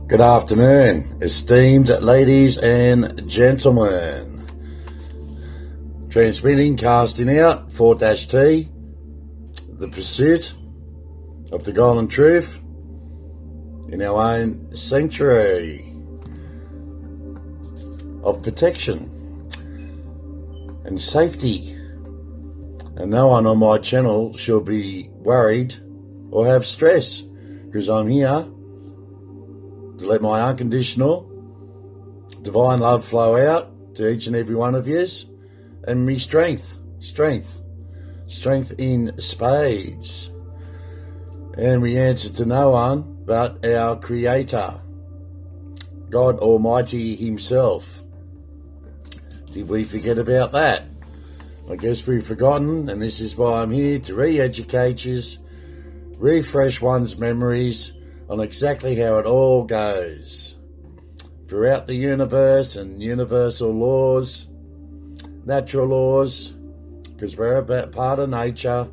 Good afternoon, esteemed ladies and gentlemen. Transmitting, casting out, 4-T, the pursuit of the golden truth in our own sanctuary of protection and safety. And no one on my channel shall be worried or have stress, because I'm here to let my unconditional divine love flow out to each and every one of yous, and me strength in spades. And we answer to no one but our Creator, God Almighty Himself. Did we forget about that? I guess we've forgotten, and this is why I'm here, to re-educate yous, refresh one's memories on exactly how it all goes throughout the universe and universal laws, natural laws, because we're a part of nature,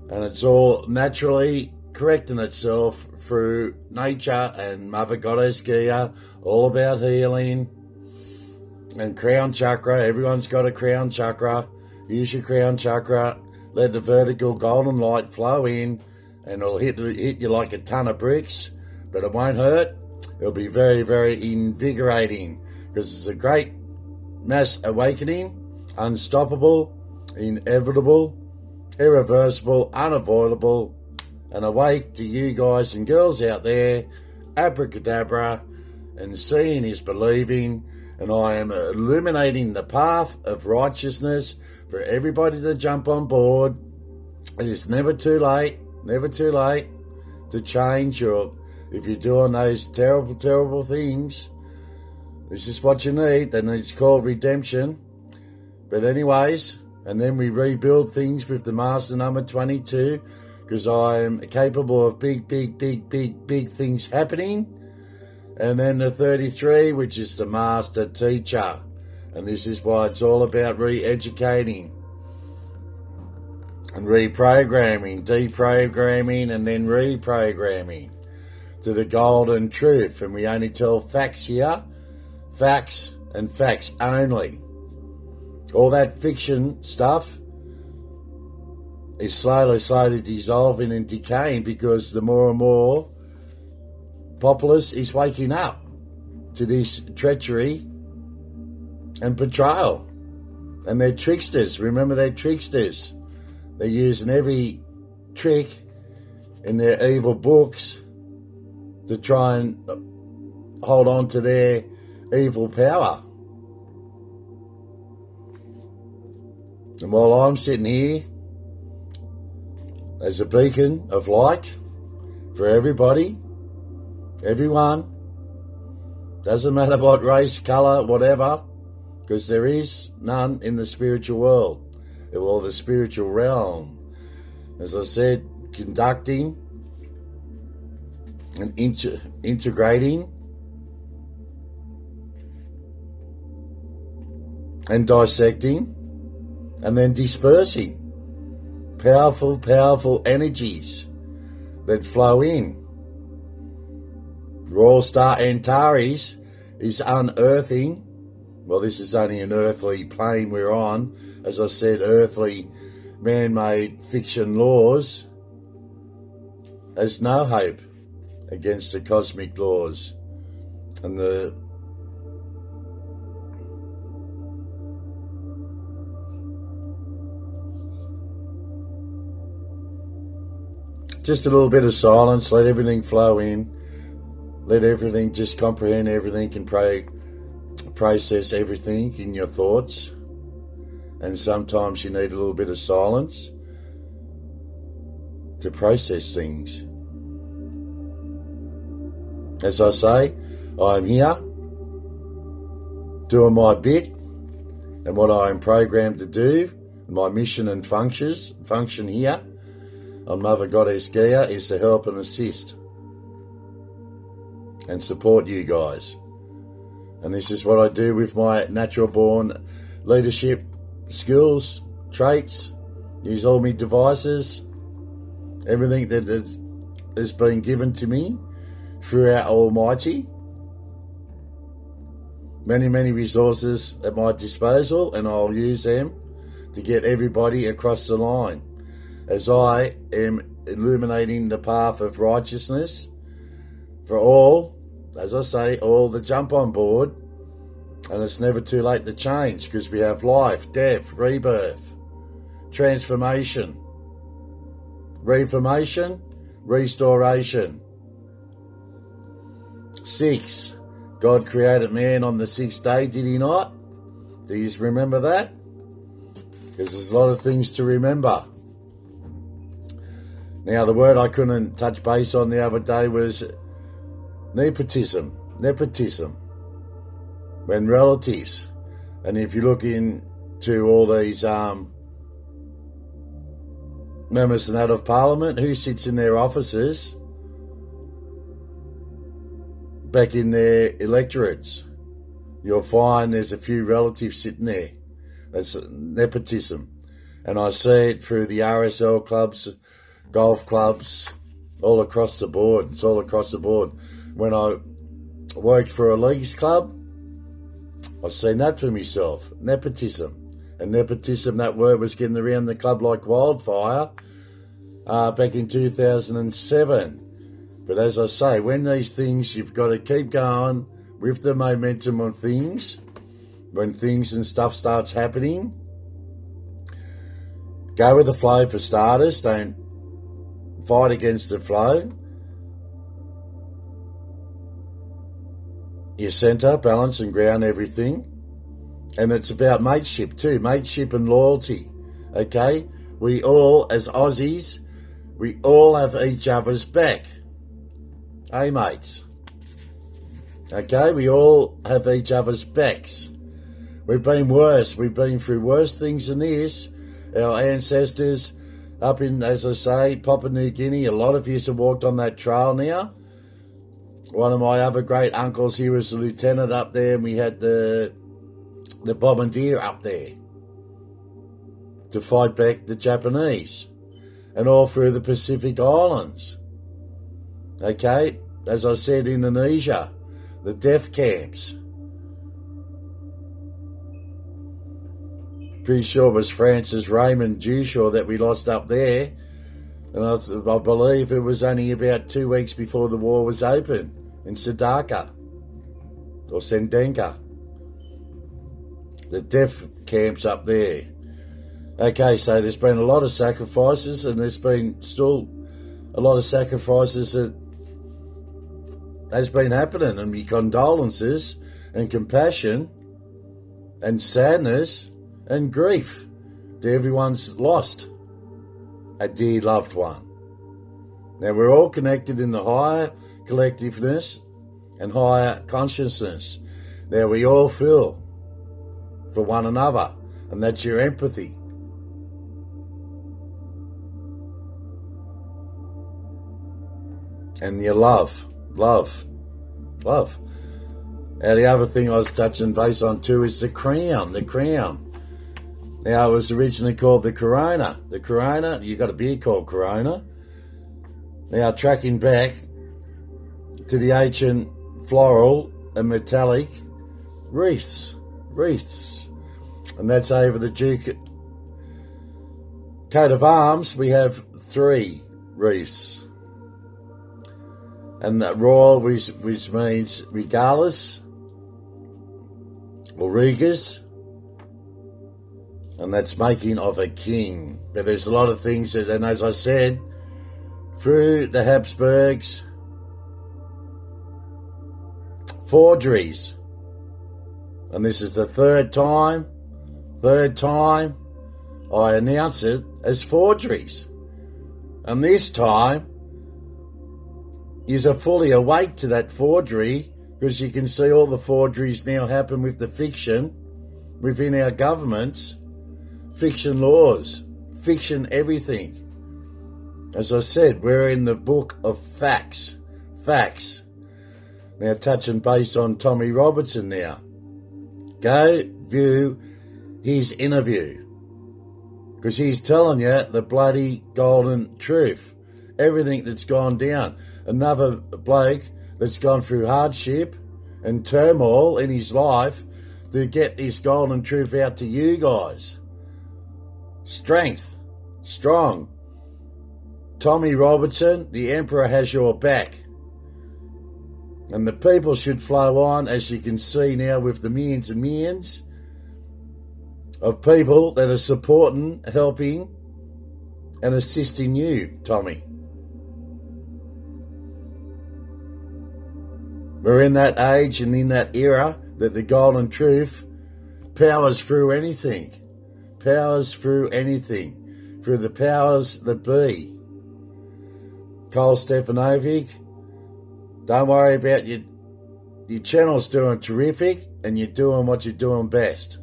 and it's all naturally correcting itself through nature and Mother Goddess Gaia, all about healing and crown chakra. Everyone's got a crown chakra. Use your crown chakra, let the vertical golden light flow in, and it'll hit you like a ton of bricks, but it won't hurt. It'll be very, very invigorating, because it's a great mass awakening, unstoppable, inevitable, irreversible, unavoidable, and awake to you guys and girls out there. Abracadabra, and seeing is believing, and I am illuminating the path of righteousness for everybody to jump on board. It is never too late to change, or if you're doing those terrible, terrible things, this is what you need, and it's called redemption. But anyways, and then we rebuild things with the master number 22, because I am capable of big things happening. And then the 33, which is the master teacher. And this is why it's all about re-educating and reprogramming, deprogramming, and then reprogramming to the golden truth. And we only tell facts here, facts and facts only. All that fiction stuff is slowly dissolving and decaying, because the more and more populace is waking up to this treachery and betrayal. And they're tricksters. Remember, they're tricksters. They're using every trick in their evil books to try and hold on to their evil power. And while I'm sitting here as a beacon of light for everybody, everyone, doesn't matter what race, colour, whatever, because there is none in the spiritual world, or the spiritual realm. As I said, conducting and integrating and dissecting, and then dispersing powerful energies that flow in. Royal Star Antares is unearthing. Well, this is only an earthly plane we're on. As I said, earthly man-made fiction laws has no hope against the cosmic laws. And just a little bit of silence, let everything flow in. Let everything, just comprehend everything and process everything in your thoughts. And sometimes you need a little bit of silence to process things. As I say, I'm here doing my bit, and what I am programmed to do, my mission and function here on Mother Goddess Gaia, is to help and assist and support you guys. And this is what I do with my natural born leadership skills, traits. Use all my devices, everything that has been given to me through our Almighty. Many, many resources at my disposal, and I'll use them to get everybody across the line as I am illuminating the path of righteousness for all, as I say, all that jump on board. And it's never too late to change, because we have life, death, rebirth, transformation, reformation, restoration. 6. God created man on the 6th day, did he not? Do you remember that? Because there's a lot of things to remember. Now, the word I couldn't touch base on the other day was nepotism. Nepotism. When relatives, and if you look into all these members and that of Parliament, who sits in their offices back in their electorates, you'll find there's a few relatives sitting there. That's nepotism. And I see it through the RSL clubs, golf clubs, all across the board. It's all across the board. When I worked for a leagues club, I've seen that for myself. Nepotism. And nepotism, that word was getting around the club like wildfire back in 2007. But as I say, when these things, you've got to keep going with the momentum on things. When things and stuff starts happening, go with the flow for starters. Don't fight against the flow. You centre, balance and ground everything. And it's about mateship too, mateship and loyalty, okay? We all, as Aussies, we all have each other's back. Hey, mates? Okay, we all have each other's backs. We've been worse. We've been through worse things than this. Our ancestors up in, as I say, Papua New Guinea, a lot of you have walked on that trail now. One of my other great uncles, he was a lieutenant up there, and we had the bombardier up there to fight back the Japanese, and all through the Pacific Islands. Okay, as I said, Indonesia, the death camps. Pretty sure it was Francis Raymond Dushaw that we lost up there. And I believe it was only about 2 weeks before the war was open in Sadaka or Sendenka. The death camps up there. Okay, so there's been a lot of sacrifices, and there's been still a lot of sacrifices that has been happening, and my condolences and compassion and sadness and grief to everyone's lost a dear loved one. Now, we're all connected in the higher collectiveness and higher consciousness. Now, we all feel for one another, and that's your empathy. And your love. Now, the other thing I was touching base on too is the crown. Now, it was originally called the Corona. The Corona, you got a beer called Corona. Now, tracking back to the ancient floral and metallic wreaths. And that's over the Duke coat of arms. We have 3 wreaths. And that royal, which means regalis or regas. And that's making of a king. But there's a lot of things that, and as I said, through the Habsburgs, forgeries. And this is the third time I announce it as forgeries. And this time, you're fully awake to that forgery, because you can see all the forgeries now happen with the fiction within our governments. Fiction laws, fiction everything. As I said, we're in the book of facts. Now, touching base on Tommy Robertson now. Go view his interview, because he's telling you the bloody golden truth. Everything that's gone down. Another bloke that's gone through hardship and turmoil in his life to get this golden truth out to you guys. Strength, strong. Tommy Robertson, the Emperor has your back. And the people should flow on, as you can see now, with the millions and millions of people that are supporting, helping, and assisting you, Tommy. We're in that age and in that era that the golden truth powers through anything. Powers through anything. Through the powers that be. Cole Stefanovic, don't worry about your channel's doing terrific and you're doing what you're doing best.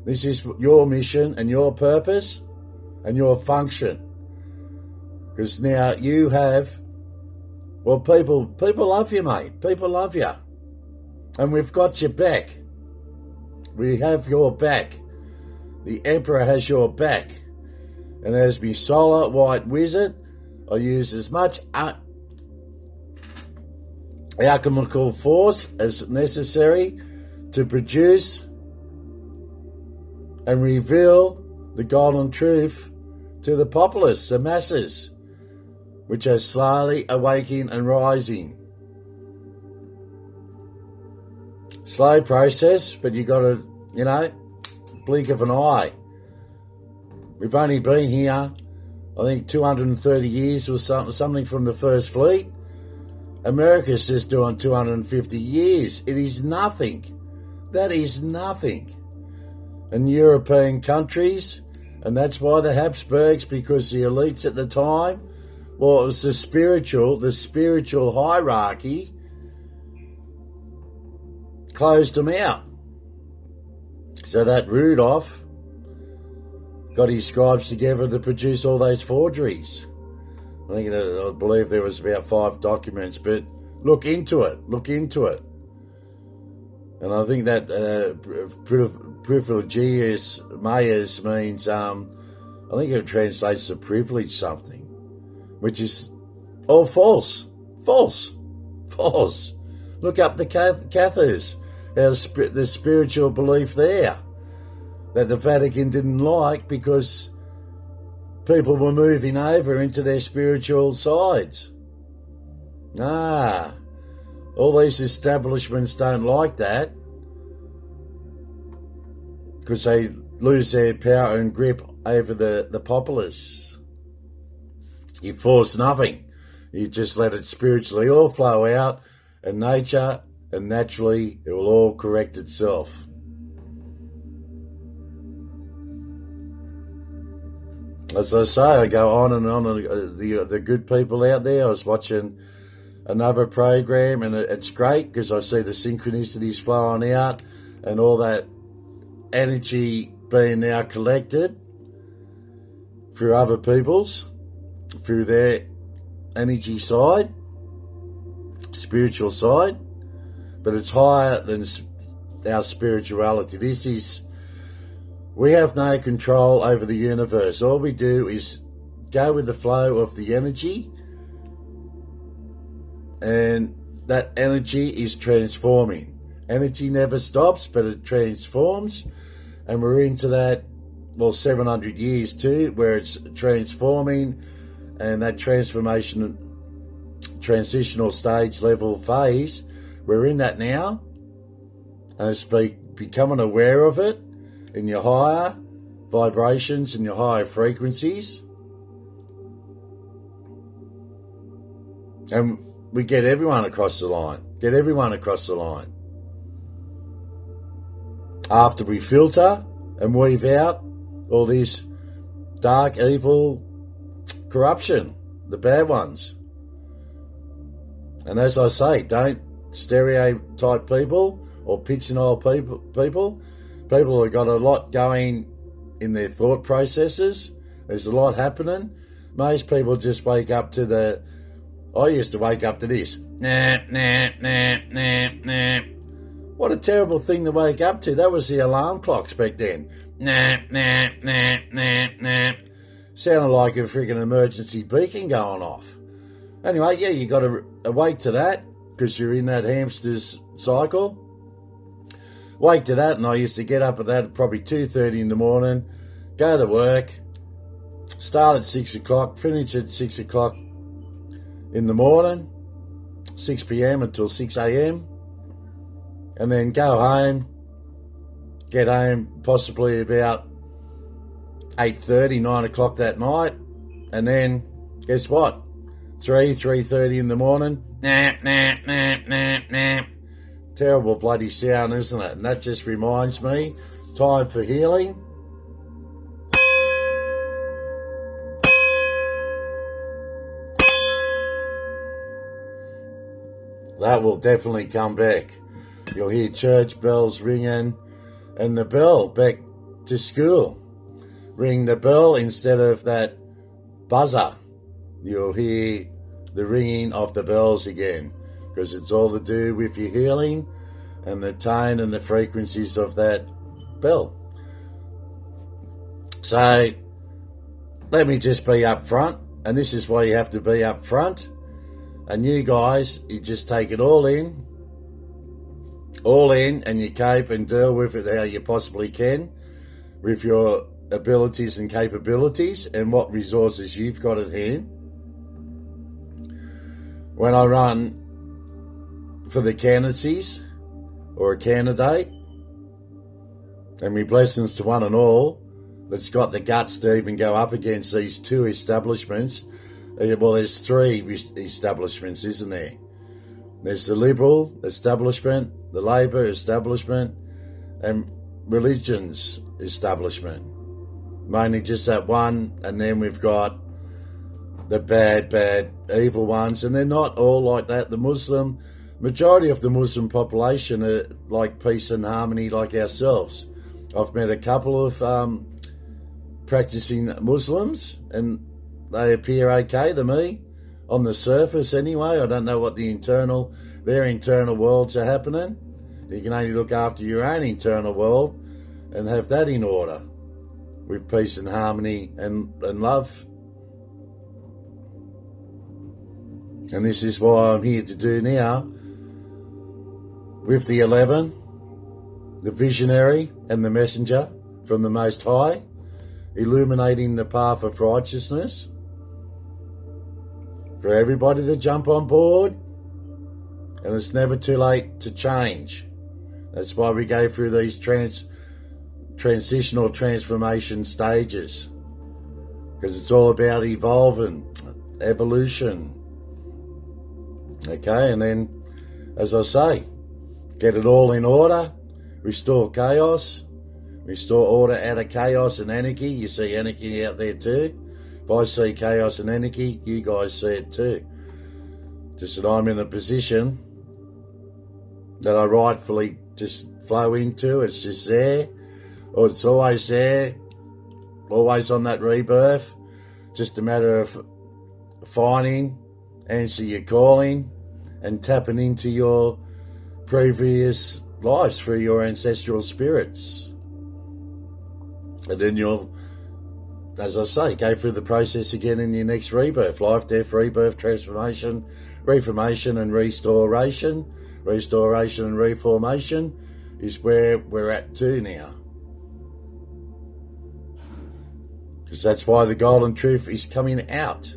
This is your mission and your purpose and your function. Because now you have, well, people love you, mate. People love you. And we've got your back. We have your back. The Emperor has your back. And as me solar white wizard, I use as much alchemical force as necessary to produce and reveal the golden truth to the populace, the masses, which are slowly awaking and rising. Slow process, but you got to, blink of an eye. We've only been here, I think, 230 years or something from the First Fleet. America's just doing 250 years. It is nothing. That is nothing. And European countries, and that's why the Habsburgs, because the elites at the time, well, it was the spiritual hierarchy closed them out. So that Rudolph got his scribes together to produce all those forgeries. I believe there was about 5 documents, but look into it. And I think that privilegius maius means, I think it translates to privilege something, which is all false. Look up the Cathars, the spiritual belief there that the Vatican didn't like because people were moving over into their spiritual sides. All these establishments don't like that because they lose their power and grip over the populace. You force nothing. You just let it spiritually all flow out, and nature and naturally it will all correct itself. As I say, I go on and on. The good people out there. I was watching another program, and it's great because I see the synchronicities flowing out and all that energy being now collected through other people's, through their energy side, spiritual side, but it's higher than our spirituality. We have no control over the universe. All we do is go with the flow of the energy, and that energy is transforming. Energy never stops, but it transforms, and we're into that, 700 years too, where it's transforming, and that transitional stage level phase, we're in that now, and it's becoming aware of it in your higher vibrations and your higher frequencies. And we get everyone across the line. After we filter and weave out all this dark, evil, corruption, the bad ones. And as I say, don't stereotype people or pigeonhole people. People have got a lot going in their thought processes. There's a lot happening. Most people just wake up to I used to wake up to this. What a terrible thing to wake up to. That was the alarm clocks back then. Sounded like a freaking emergency beacon going off. Anyway, yeah, you got to awake to that. because you're in that hamster's cycle. Wake to that, and I used to get up at that at probably 2:30 in the morning, go to work, start at 6 o'clock, finish at 6 o'clock in the morning, 6 p.m. until 6 a.m., and then go home, get home possibly about 8:30, 9 o'clock that night, and then guess what? 3:30 in the morning, nap, nap, nap, nap, nap. Terrible bloody sound, isn't it? And that just reminds me, time for healing. That will definitely come back. You'll hear church bells ringing, and the bell back to school. Ring the bell instead of that buzzer. You'll hear the ringing of the bells again, because it's all to do with your healing and the tone and the frequencies of that bell. So let me just be up front, and this is why you have to be up front. And you guys, you just take it all in, and you cope and deal with it how you possibly can with your abilities and capabilities and what resources you've got at hand. When I run for the candidacies or a candidate, and my blessings to one and all that's got the guts to even go up against these two establishments. Well, there's three establishments, isn't there? There's the Liberal establishment, the Labor establishment, and religion's establishment. Mainly just that one, and then we've got the bad, evil ones, and they're not all like that. The majority of the Muslim population are like peace and harmony like ourselves. I've met a couple of practicing Muslims, and they appear okay to me, on the surface anyway. I don't know what their internal worlds are happening. You can only look after your own internal world and have that in order with peace and harmony and love. And this is what I'm here to do now with the 11, the visionary and the messenger from the Most High, illuminating the path of righteousness for everybody to jump on board, and it's never too late to change. That's why we go through these transitional transformation stages, because it's all about evolving, evolution. Okay, and then, as I say, get it all in order, restore chaos, restore order out of chaos and anarchy. You see anarchy out there too. If I see chaos and anarchy, you guys see it too. Just that I'm in a position that I rightfully just flow into. It's just there, or it's always there, always on that rebirth. Just a matter of finding, answer your calling, and tapping into your previous lives through your ancestral spirits. And then you'll, as I say, go through the process again in your next rebirth. Life, death, rebirth, transformation, reformation and restoration. Restoration and reformation is where we're at too now. Because that's why the golden truth is coming out.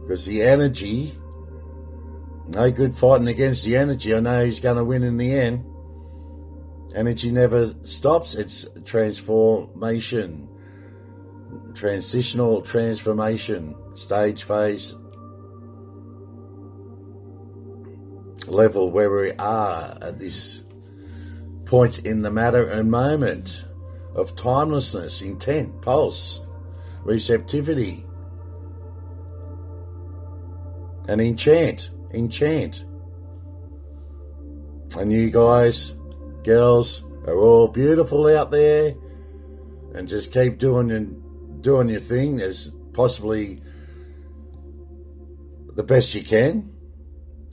Because the energy, no good fighting against the energy. I know he's going to win in the end. Energy never stops. It's transformation. Transitional transformation. Stage, phase, level where we are at this point in the matter and moment of timelessness, intent, pulse, receptivity, and enchant. And you guys, girls, are all beautiful out there, and just keep doing your thing as possibly the best you can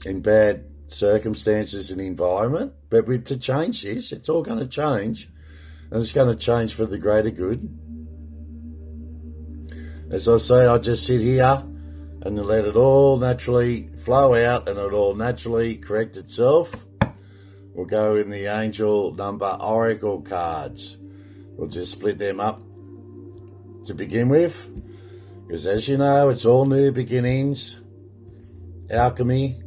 in bad circumstances and environment. But to change this, it's all going to change, and it's going to change for the greater good. As I say, I just sit here and let it all naturally flow out and it'll naturally correct itself. We'll go in the angel number oracle cards. We'll just split them up to begin with, because as you know, it's all new beginnings, alchemy.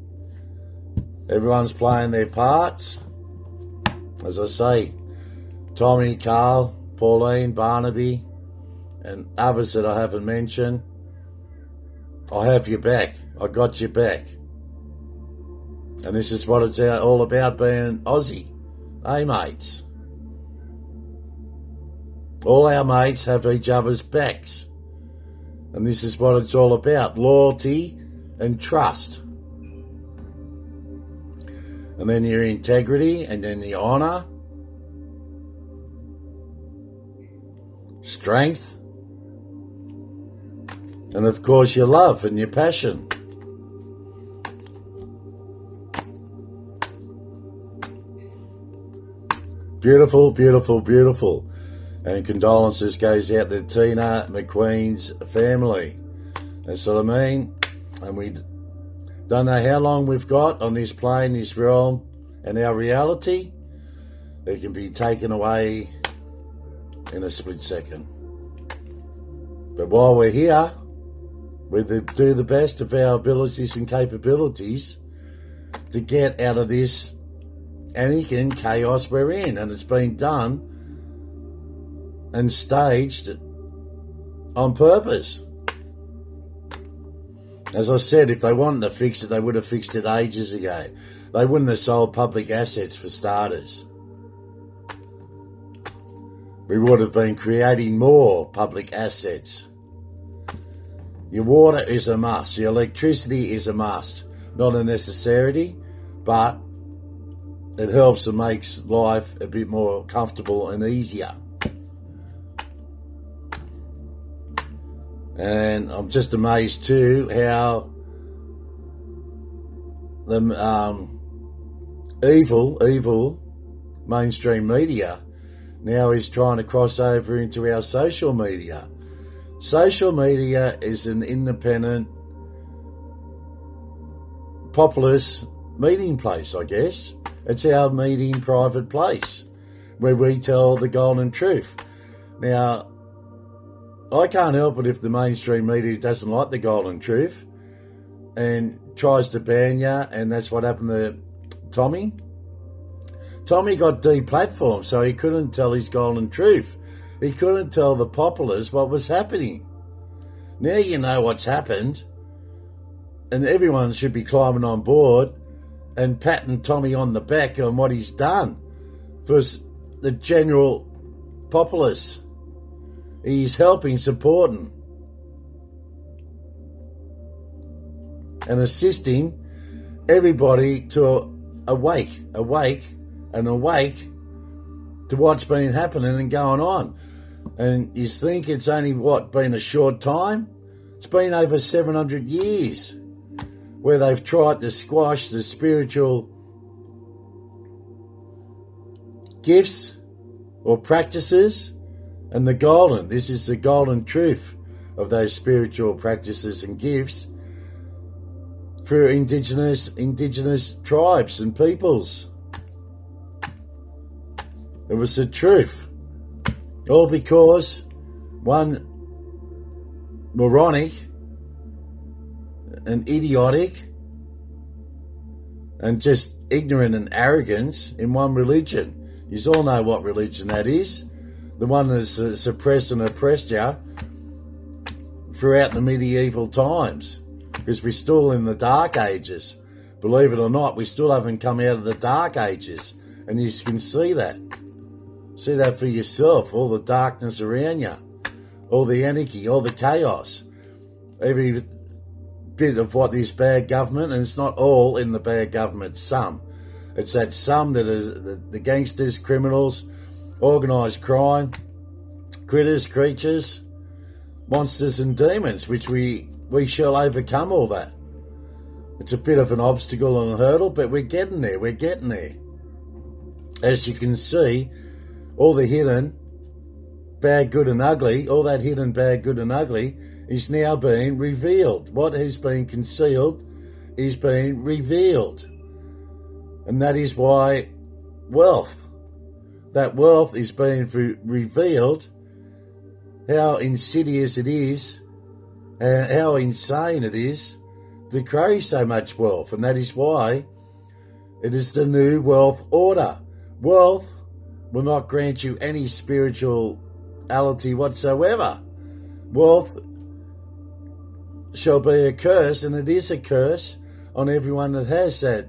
Everyone's playing their parts. As I say, Tommy, Carl, Pauline, Barnaby, and others that I haven't mentioned, I have your back. I got your back. And this is what it's all about, being Aussie. Hey, mates. All our mates have each other's backs. And this is what it's all about, loyalty and trust. And then your integrity, and then your honour, strength, and of course your love and your passion. Beautiful, beautiful, beautiful. And condolences goes out to Tina McQueen's family. That's what I mean. And we don't know how long we've got on this plane, this realm, and our reality. It can be taken away in a split second. But while we're here, we do the best of our abilities and capabilities to get out of this Anakin chaos we're in. And it's been done and staged on purpose. As I said, if they wanted to fix it, they would have fixed it ages ago. They wouldn't have sold public assets for starters. We would have been creating more public assets. Your water is a must. Your electricity is a must. Not a necessity, but it helps and makes life a bit more comfortable and easier. And I'm just amazed too how the evil mainstream media now is trying to cross over into our social media. Social media is an independent, populist meeting place, I guess. It's our meeting private place where we tell the golden truth. Now, I can't help it if the mainstream media doesn't like the golden truth and tries to ban you, and that's what happened to Tommy. Tommy got deplatformed, so he couldn't tell his golden truth. He couldn't tell the populace what was happening. Now you know what's happened, and everyone should be climbing on board and patting Tommy on the back on what he's done for the general populace. He's helping, supporting, and assisting everybody to awake to what's been happening and going on. And you think it's only, been a short time? It's been over 700 years where they've tried to squash the spiritual gifts or practices and the golden. This is the golden truth of those spiritual practices and gifts for indigenous tribes and peoples. It was the truth. All because one moronic and idiotic and just ignorant and arrogance in one religion. You all know what religion that is. The one that's suppressed and oppressed you throughout the medieval times. Because we're still in the dark ages. Believe it or not, we still haven't come out of the dark ages. And you can see that. See that for yourself. All the darkness around you. All the anarchy, all the chaos. Every bit of what this bad government, and it's not all in the bad government, some. It's that some that is the gangsters, criminals, organised crime, critters, creatures, monsters and demons, which we shall overcome all that. It's a bit of an obstacle and a hurdle, but we're getting there, As you can see, all the hidden bad, good and ugly, all that hidden bad, good and ugly is now being revealed. What has been concealed is being revealed. And that is why that wealth is being revealed, how insidious it is, and how insane it is to carry so much wealth. And that is why it is the new wealth order. Wealth will not grant you any spirituality whatsoever. Wealth shall be a curse, and it is a curse on everyone that has that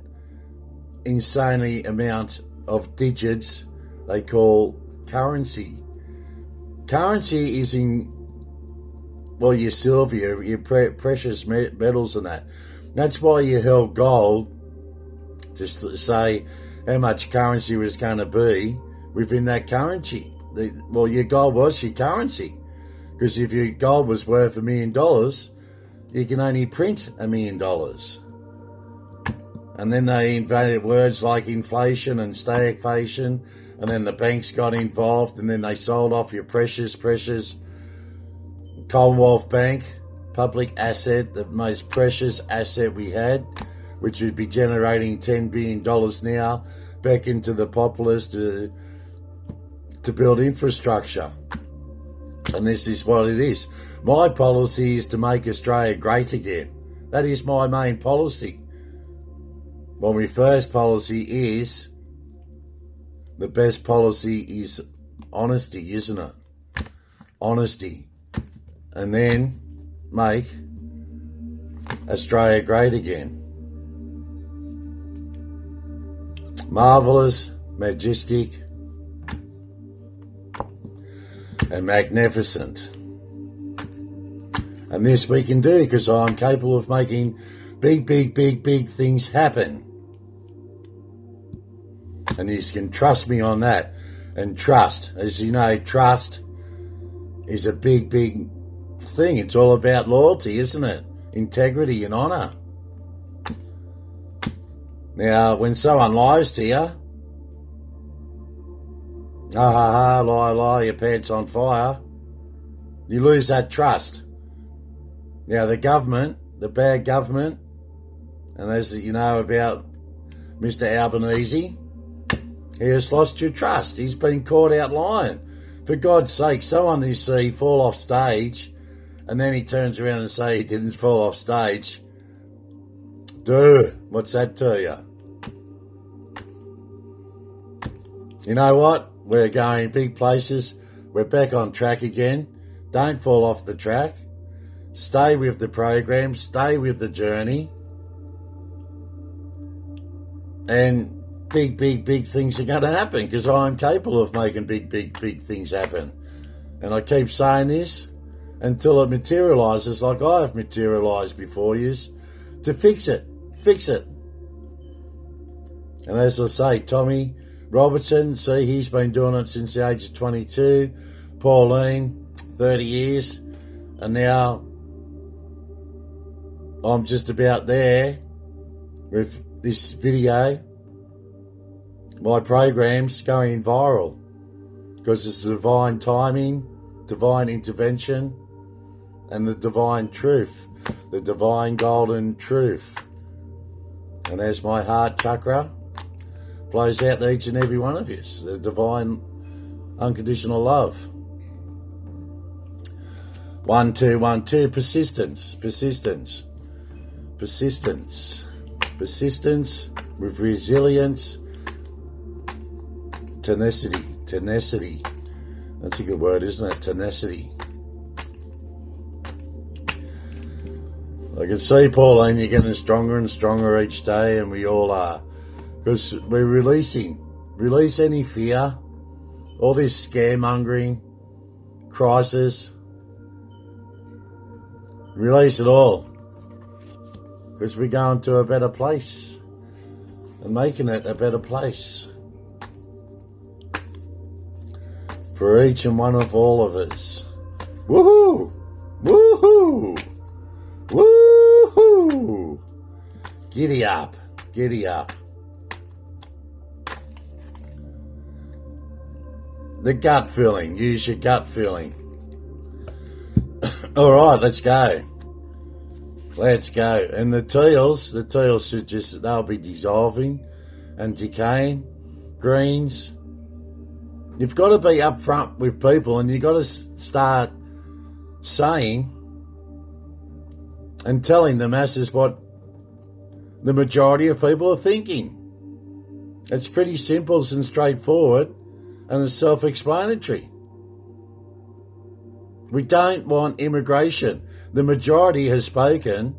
insanely amount of digits they call currency. Currency is your silver, your precious metals and that. That's why you held gold to say how much currency was going to be within that currency. Your gold was your currency. Because if your gold was worth $1 million, you can only print $1 million. And then they invented words like inflation and stagflation, and then the banks got involved, and then they sold off your precious Commonwealth Bank, public asset, the most precious asset we had, which would be generating $10 billion now, back into the populace to build infrastructure. And this is what it is. My policy is to make Australia great again. That is my main policy. Well, my first policy is, the best policy is honesty, isn't it? Honesty. And then make Australia great again. Marvellous, majestic, and magnificent. And this we can do because I'm capable of making big things happen. And you can trust me on that. And trust, as you know, trust is a big thing. It's all about loyalty, isn't it? Integrity and honour. Now, when someone lies to you, lie, your pants on fire, you lose that trust. Now, the government, the bad government, and as you know about Mr. Albanese, he has lost your trust. He's been caught out lying. For God's sake, someone you see fall off stage, and then he turns around and say he didn't fall off stage. Dude, what's that to you? You know what? We're going big places. We're back on track again. Don't fall off the track. Stay with the program. Stay with the journey. And big things are going to happen because I'm capable of making big things happen. And I keep saying this until it materialises like I have materialised before you to fix it. Fix it. And as I say, Tommy Robertson, see, he's been doing it since the age of 22. Pauline, 30 years. And now I'm just about there with this video. My program's going viral because it's divine timing, divine intervention, and the divine truth, the divine golden truth. And as my heart chakra flows out to each and every one of you, the divine unconditional love. 1, 2, 1, 2, persistence with resilience, tenacity. That's a good word, isn't it? Tenacity. I can see, Pauline, you're getting stronger and stronger each day, and we all are. Because we're release any fear, all this scaremongering, crisis. Release it all. Because we're going to a better place and making it a better place for each and one of all of us. Woohoo! Woohoo! Woohoo! Giddy up. Giddy up. The gut feeling. Use your gut feeling. All right, let's go. Let's go. And the teals should just, they'll be dissolving and decaying. Greens. You've got to be upfront with people, and you've got to start saying and telling the masses what the majority of people are thinking. It's pretty simple and straightforward, and it's self-explanatory. We don't want immigration. The majority has spoken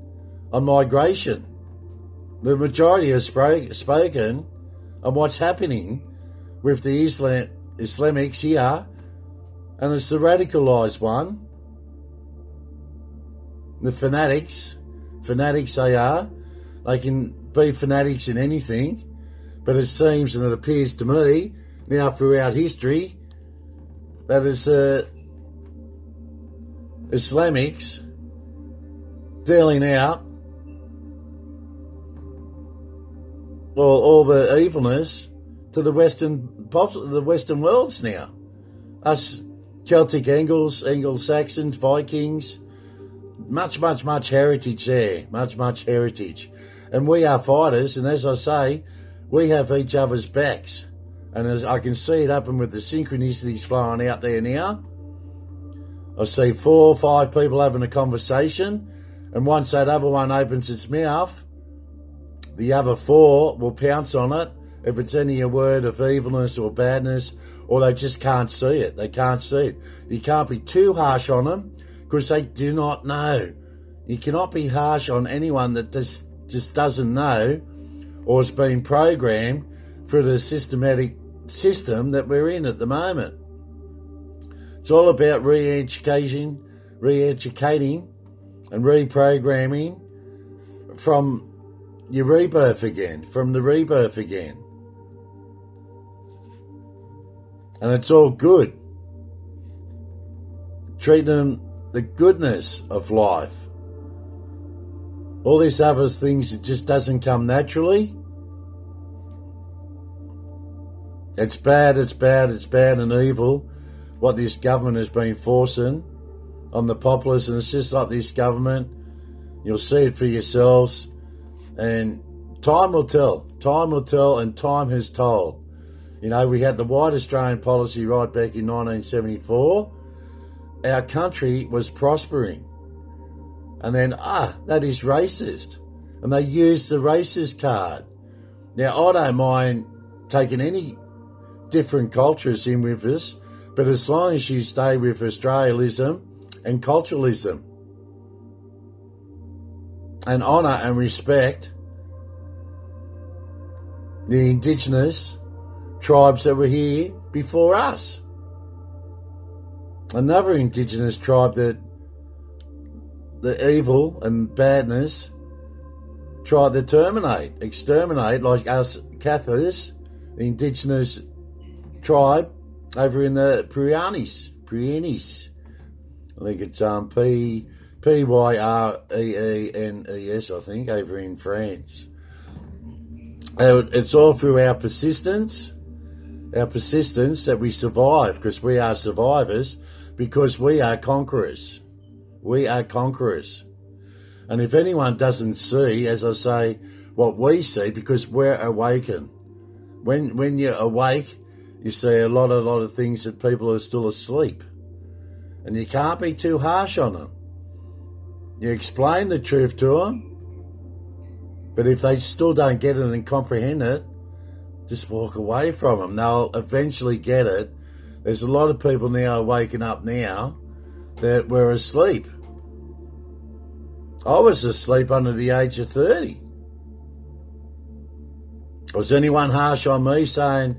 on migration. The majority has spoken on what's happening with the Islamics here, and it's the radicalised one. The fanatics they are. They can be fanatics in anything, but it seems and it appears to me now throughout history that it's Islamics dealing out all the evilness to the Western worlds now. Us Celtic Anglo-Saxons, Vikings, much heritage there, much heritage. And we are fighters, and as I say, we have each other's backs. And as I can see it happen with the synchronicities flowing out there now, I see 4 or 5 people having a conversation, and once that other one opens its mouth, the other 4 will pounce on it if it's any a word of evilness or badness, or they just can't see it. They can't see it. You can't be too harsh on them because they do not know. You cannot be harsh on anyone that just doesn't know or has been programmed through the systematic system that we're in at the moment. It's all about re-educating and reprogramming from the rebirth again. And it's all good. Treat them the goodness of life. All these other things, it just doesn't come naturally. It's bad and evil what this government has been forcing on the populace, and it's just like this government. You'll see it for yourselves, and time will tell, and time has told. You know, we had the White Australian policy right back in 1974. Our country was prospering. And then, that is racist. And they used the racist card. Now, I don't mind taking any different cultures in with us, but as long as you stay with Australianism and culturalism and honour and respect the Indigenous tribes that were here before us. Another Indigenous tribe that the evil and badness tried to exterminate, like us Catholics, the Indigenous tribe over in the Pryarnis. I think it's Pyreenes, I think, over in France. It's all through our persistence that we survive, because we are survivors, because we are conquerors. We are conquerors. And if anyone doesn't see, as I say, what we see, because we're awakened. When you're awake, you see a lot of things that people are still asleep. And you can't be too harsh on them. You explain the truth to them, but if they still don't get it and comprehend it, just walk away from them. They'll eventually get it. There's a lot of people now waking up now that were asleep. I was asleep under the age of 30. Was anyone harsh on me saying,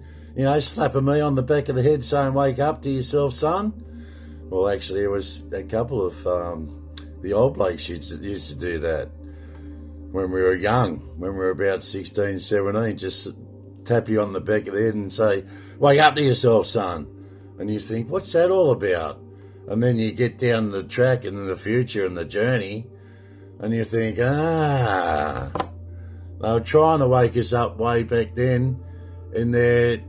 slapping me on the back of the head saying, wake up to yourself, son? Well, actually, it was a couple of the old blokes used to do that when we were young, when we were about 16, 17, just tap you on the back of the head and say, wake up to yourself, son. And you think, what's that all about? And then you get down the track and in the future and the journey, and you think, they were trying to wake us up way back then in their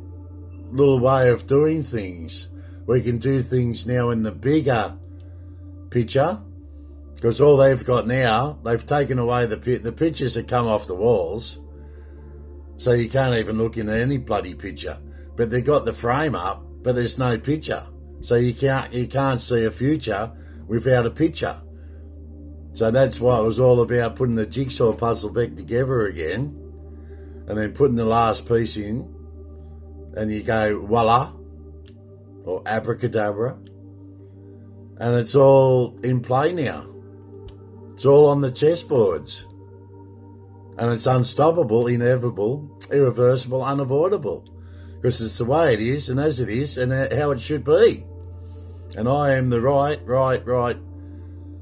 little way of doing things. We can do things now in the bigger picture, Because all they've got now, they've taken away the pictures that come off the walls, so you can't even look into any bloody picture. But they've got the frame up, but there's no picture, so you can't see a future without a picture. So that's why it was all about putting the jigsaw puzzle back together again, and then putting the last piece in, and you go voila, or abracadabra, and it's all in play now. It's all on the chessboards. And it's unstoppable, inevitable, irreversible, unavoidable. Because it's the way it is, and as it is, and how it should be. And I am the right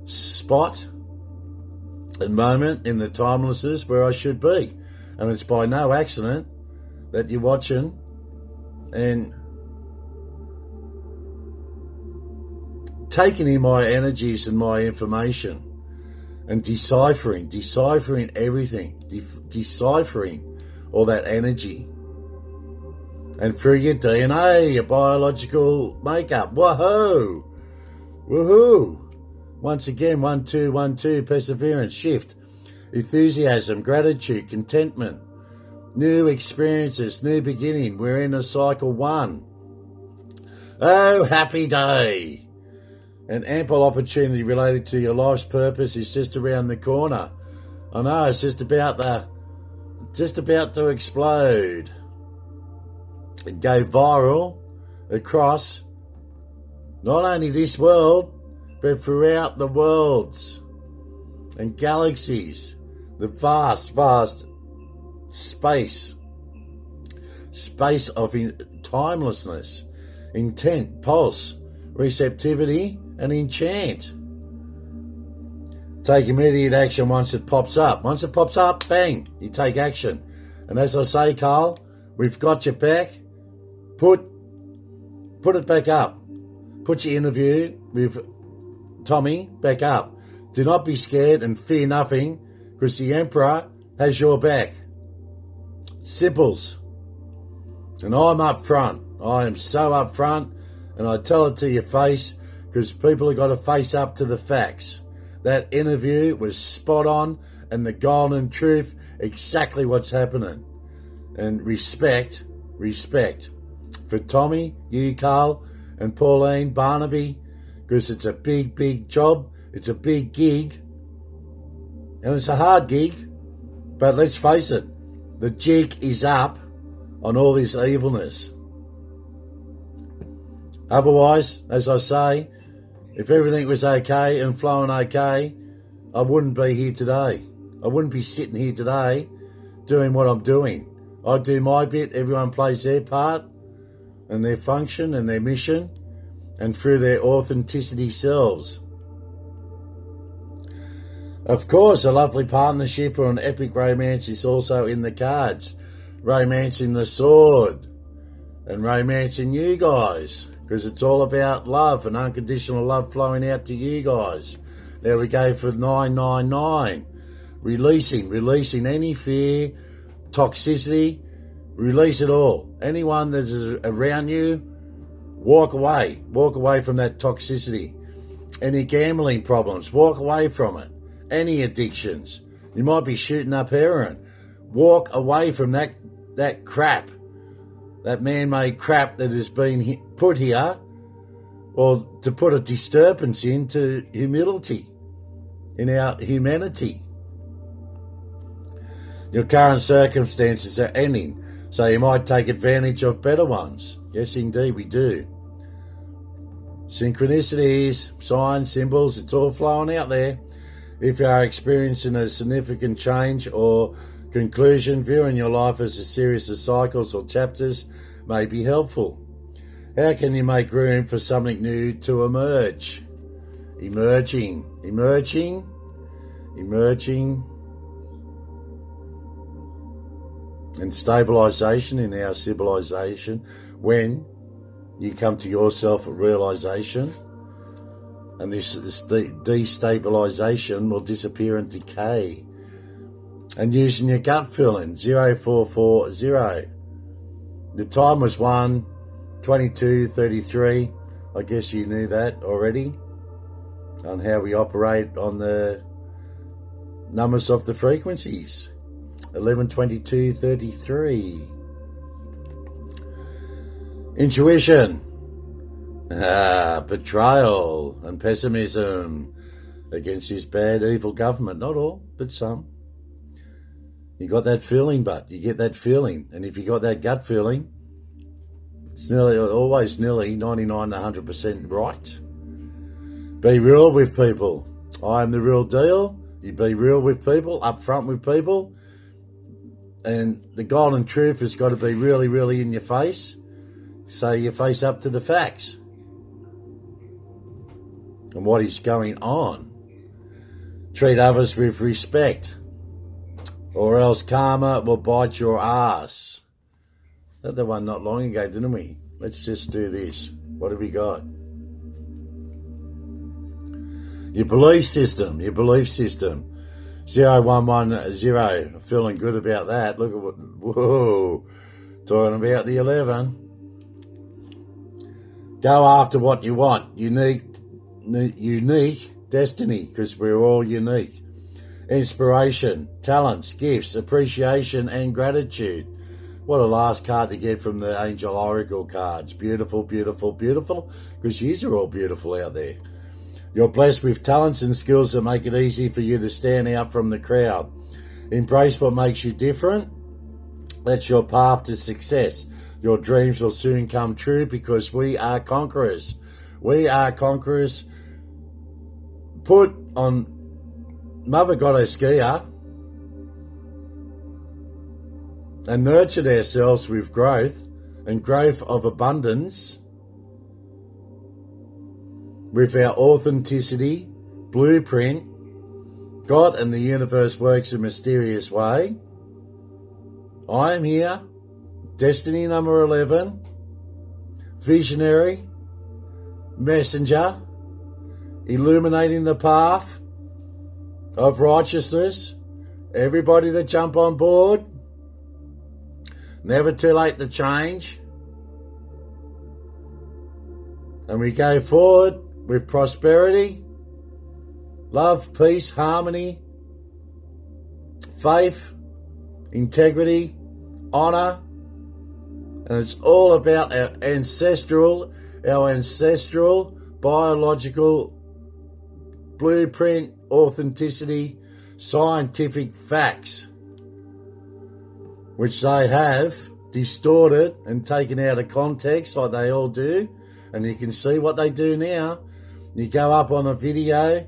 spot and moment in the timelessness where I should be. And it's by no accident that you're watching and taking in my energies and my information and deciphering everything, deciphering all that energy. And through your DNA, your biological makeup. Woohoo! Woohoo! Once again, 1, 2, 1, 2, perseverance, shift, enthusiasm, gratitude, contentment, new experiences, new beginning. We're in a cycle 1. Oh, happy day! An ample opportunity related to your life's purpose is just around the corner. I know, it's just about to explode and go viral across not only this world, but throughout the worlds and galaxies, the vast space of timelessness, intent, pulse, receptivity, and enchant. Take immediate action once it pops up. Once it pops up, bang, you take action. And as I say, Carl, we've got your back. Put it back up. Put your interview with Tommy back up. Do not be scared and fear nothing, because the Emperor has your back. Simples. And I'm up front. I am so up front, and I tell it to your face, because people have got to face up to the facts. That interview was spot on, and the golden truth, exactly what's happening. And respect for Tommy, you, Carl, and Pauline, Barnaby, because it's a big job, it's a big gig, and it's a hard gig, but let's face it, the jig is up on all this evilness. Otherwise, as I say, if everything was okay and flowing okay, I wouldn't be here today. I wouldn't be sitting here today doing what I'm doing. I do my bit, everyone plays their part and their function and their mission, and through their authenticity selves. Of course, a lovely partnership or an epic romance is also in the cards. Romancing the sword and romancing you guys, because it's all about love and unconditional love flowing out to you guys. There we go for 999. Releasing any fear, toxicity, release it all. Anyone that's around you, walk away from that toxicity. Any gambling problems, walk away from it. Any addictions, you might be shooting up heroin, walk away from that crap, that man-made crap that has been put here, or to put a disturbance into humility, in our humanity. Your current circumstances are ending, so you might take advantage of better ones. Yes, indeed, we do. Synchronicities, signs, symbols, it's all flowing out there. If you are experiencing a significant change or conclusion, viewing your life as a series of cycles or chapters may be helpful. How can you make room for something new to emerge? Emerging. And stabilisation in our civilization when you come to your self-realisation, and this destabilisation will disappear and decay. And using your gut feeling, 0440. The time was 1:22:33. I guess you knew that already. on how we operate on the numbers of the frequencies. 11, 22, 33. Intuition. Betrayal and pessimism against this bad, evil government. Not all, but some. You got that feeling, but you get that feeling. And if you got that gut feeling, it's always nearly 99 to 100% right. Be real with people. I am the real deal. You be real with people, upfront with people. And the golden truth has got to be really, really in your face. So you face up to the facts and what is going on. Treat others with respect, or else karma will bite your ass. That the one not long ago, didn't we? Let's just do this. What have we got? Your belief system. 0110. Feeling good about that. Look at what, whoa, talking about the 11. Go after what you want. Unique destiny, because we're all unique. Inspiration, talents, gifts, appreciation, and gratitude. What a last card to get from the Angel Oracle cards. Beautiful, beautiful, beautiful, because yous are all beautiful out there. You're blessed with talents and skills that make it easy for you to stand out from the crowd. Embrace what makes you different. That's your path to success. Your dreams will soon come true, because we are conquerors. We are conquerors. Put on Mother Goddess Gaia and nurtured ourselves with growth and growth of abundance, with our authenticity, blueprint. God and the universe works in a mysterious way. I am here, destiny number 11, visionary, messenger, illuminating the path of righteousness. Everybody to jump on board. Never too late to change. And we go forward with prosperity, love, peace, harmony, faith, integrity, honor. And it's all about our ancestral biological blueprint, authenticity, scientific facts, which they have distorted and taken out of context, like they all do. And you can see what they do now. You go up on a video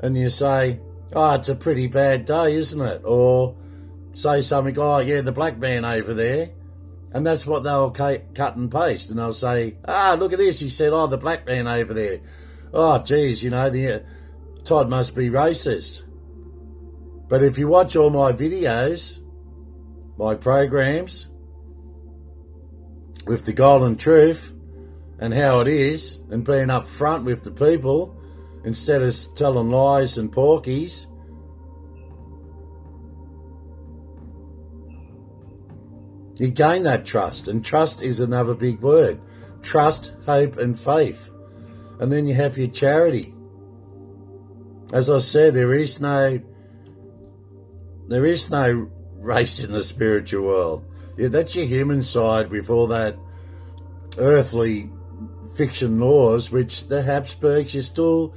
and you say, oh, it's a pretty bad day, isn't it? Or say something, oh, yeah, the black man over there. And that's what they'll cut and paste. And they'll say, look at this. He said, oh, the black man over there. Oh, geez, the Todd must be racist. But if you watch all my videos, my programs, with the golden truth and how it is, and being upfront with the people instead of telling lies and porkies, you gain that trust. And trust is another big word. Trust, hope, and faith. And then you have your charity. As I said, there is no race in the spiritual world. Yeah, that's your human side with all that earthly fiction laws, which the Habsburgs are still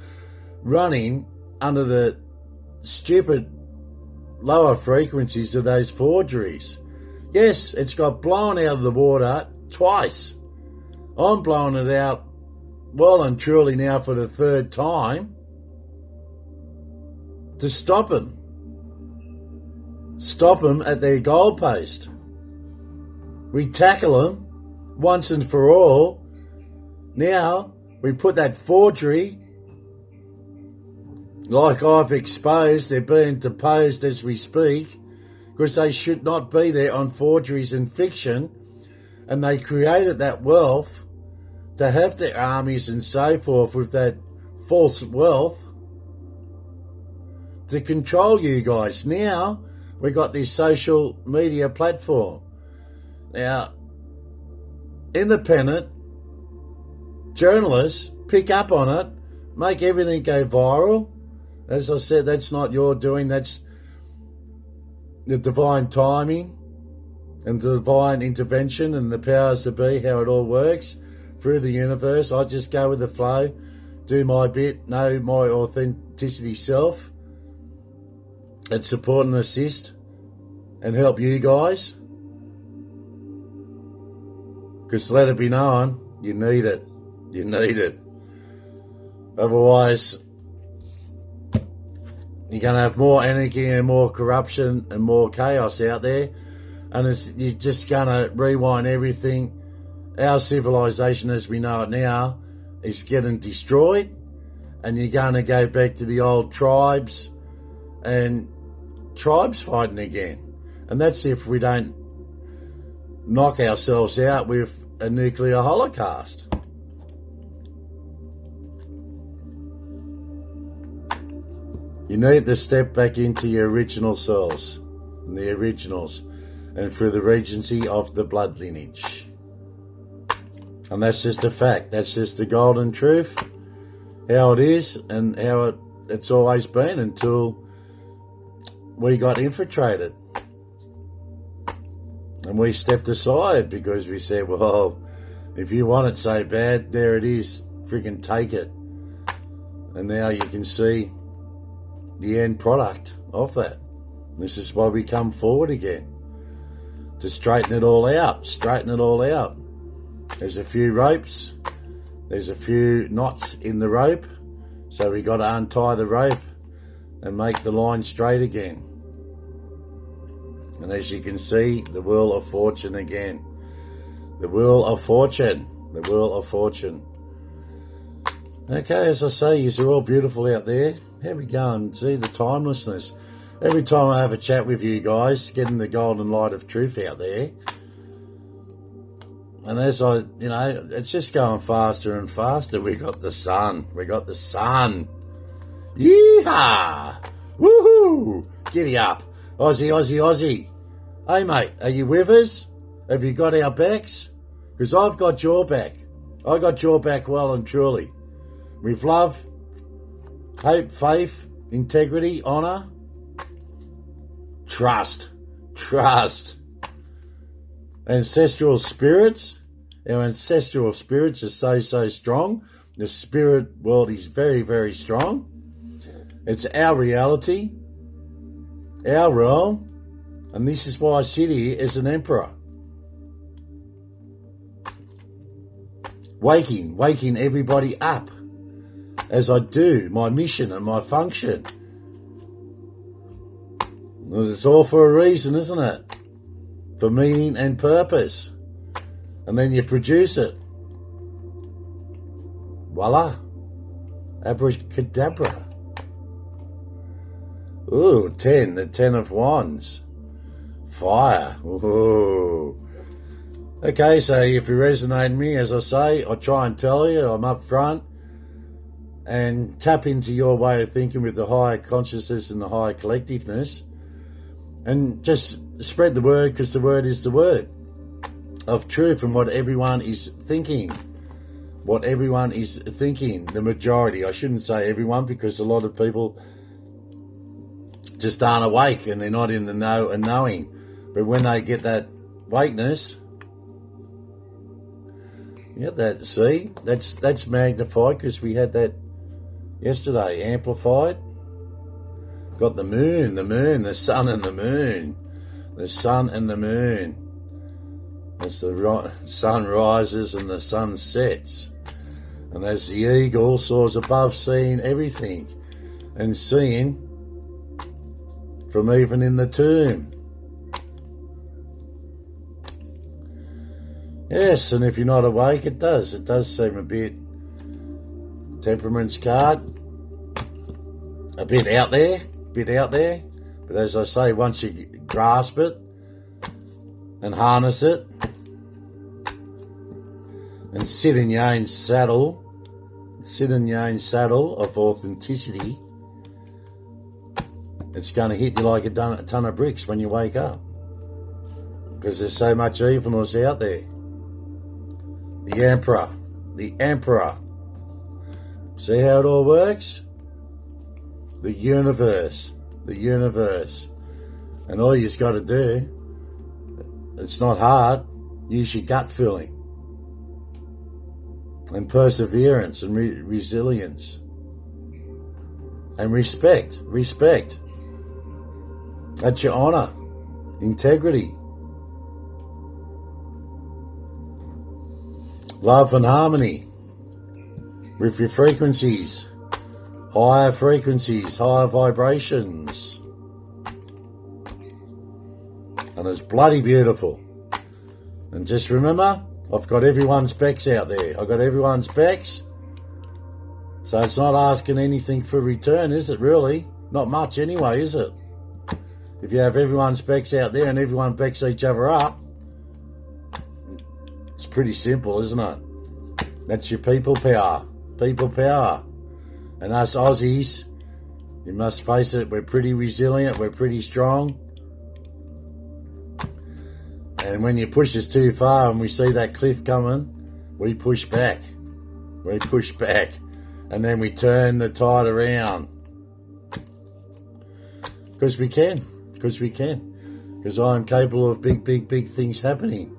running under the stupid lower frequencies of those forgeries. Yes, it's got blown out of the water twice. I'm blowing it out well and truly now for the third time to stop them. Stop them at their goalpost. We tackle them once and for all. Now we put that forgery, like I've exposed, they're being deposed as we speak, because they should not be there on forgeries and fiction, and they created that wealth to have their armies and so forth with that false wealth to control you guys. Now we got this social media platform. Now, independent journalists pick up on it, make everything go viral. As I said, that's not your doing. That's the divine timing and the divine intervention and the powers that be, how it all works through the universe. I just go with the flow, do my bit, know my authenticity self, and support and assist and help you guys. Because let it be known, you need it. You need it. Otherwise, you're going to have more anarchy and more corruption and more chaos out there. And you're just going to rewind everything. Our civilization as we know it now is getting destroyed. And you're going to go back to the old tribes and tribes fighting again. And that's if we don't knock ourselves out with a nuclear holocaust. You need to step back into your original selves and the originals and through the regency of the blood lineage. And that's just a fact. That's just the golden truth, how it is and how it's always been until we got infiltrated. And we stepped aside because we said, well, if you want it so bad, there it is. Freaking take it. And now you can see the end product of that. This is why we come forward again. To straighten it all out. Straighten it all out. There's a few ropes. There's a few knots in the rope. So we got to untie the rope and make the line straight again. And as you can see, the wheel of fortune again. The wheel of fortune. The wheel of fortune. Okay, as I say, you're all beautiful out there. How we going? See the timelessness. Every time I have a chat with you guys, getting the golden light of truth out there. And as it's just going faster and faster. We got the sun. We got the sun. Yeehaw! Woohoo! Giddy up. Aussie, Aussie, Aussie. Hey, mate, are you with us? Have you got our backs? Because I've got your back. I got your back well and truly. With love, hope, faith, integrity, honour, trust. Ancestral spirits. Our ancestral spirits are so strong. The spirit world is very, very strong. It's our reality, our realm, and this is why I sit here as an emperor. Waking everybody up as I do my mission and my function. It's all for a reason, isn't it? For meaning and purpose. And then you produce it. Voila. Abracadabra. Ooh, 10. The 10 of Wands. Fire. Ooh. Okay, so if you resonate with me, as I say, I try and tell you, I'm up front. And tap into your way of thinking with the higher consciousness and the higher collectiveness. And just spread the word, because the word is the word of truth and what everyone is thinking. What everyone is thinking, the majority. I shouldn't say everyone, because a lot of people just aren't awake and they're not in the know and knowing. But when they get that wakeness, you get that, see? That's magnified, because we had that yesterday, amplified. Got the moon, the sun and the moon. The sun and the moon. As the sun rises and the sun sets. And as the eagle soars above, seeing everything. And seeing from even in the tomb. Yes, and if you're not awake, it does. It does seem a bit Temperaments's card. A bit out there. But as I say, once you grasp it and harness it and sit in your own saddle of authenticity, it's going to hit you like a ton of bricks when you wake up. Because there's so much evilness out there. The Emperor. See how it all works? The universe. And all you've got to do, it's not hard, use your gut feeling. And perseverance and resilience. And respect. That's your honour. Integrity. Love and harmony with your frequencies. Higher frequencies, higher vibrations. And it's bloody beautiful. And just remember, I've got everyone's specs out there. I've got everyone's specs. So it's not asking anything for return, is it really? Not much anyway, is it? If you have everyone's specs out there and everyone backs each other up, it's pretty simple, isn't it? That's your people power. People power. And us Aussies, you must face it, we're pretty resilient, we're pretty strong. And when you push us too far and we see that cliff coming, we push back. And then we turn the tide around. Because we can. Because I'm capable of big things happening.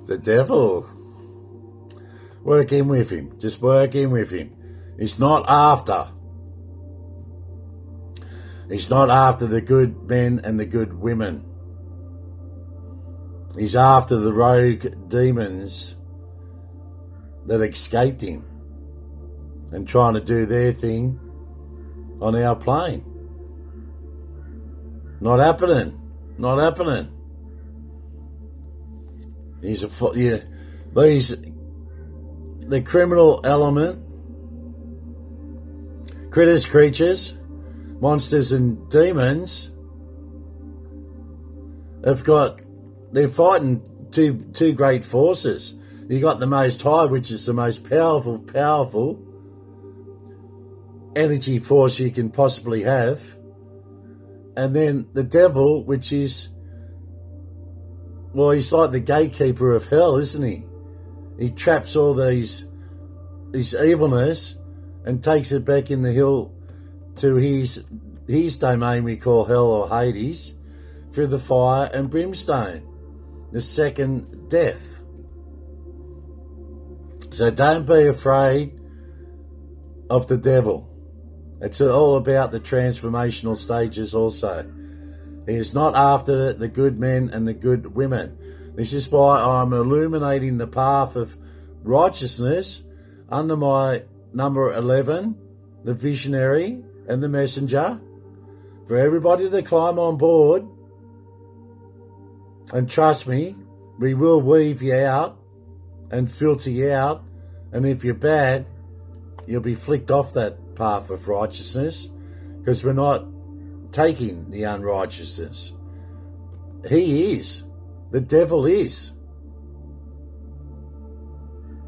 The devil. Work in with him. Just work in with him. It's not after. He's not after the good men and the good women. He's after the rogue demons that escaped him and trying to do their thing on our plane. Not happening. The criminal element, critters, creatures, monsters and demons they're fighting two great forces. You got the Most High, which is the most powerful energy force you can possibly have. And then the devil, which is, well, he's like the gatekeeper of hell, isn't he? He traps all this evilness and takes it back in the hill to his domain we call hell or Hades through the fire and brimstone, the second death. So don't be afraid of the devil. It's all about the transformational stages also. He is not after the good men and the good women. This is why I'm illuminating the path of righteousness under my number 11, the visionary and the messenger, for everybody to climb on board. And trust me, we will weave you out and filter you out. And if you're bad, you'll be flicked off that path of righteousness, because we're not taking the unrighteousness. He is. The devil is.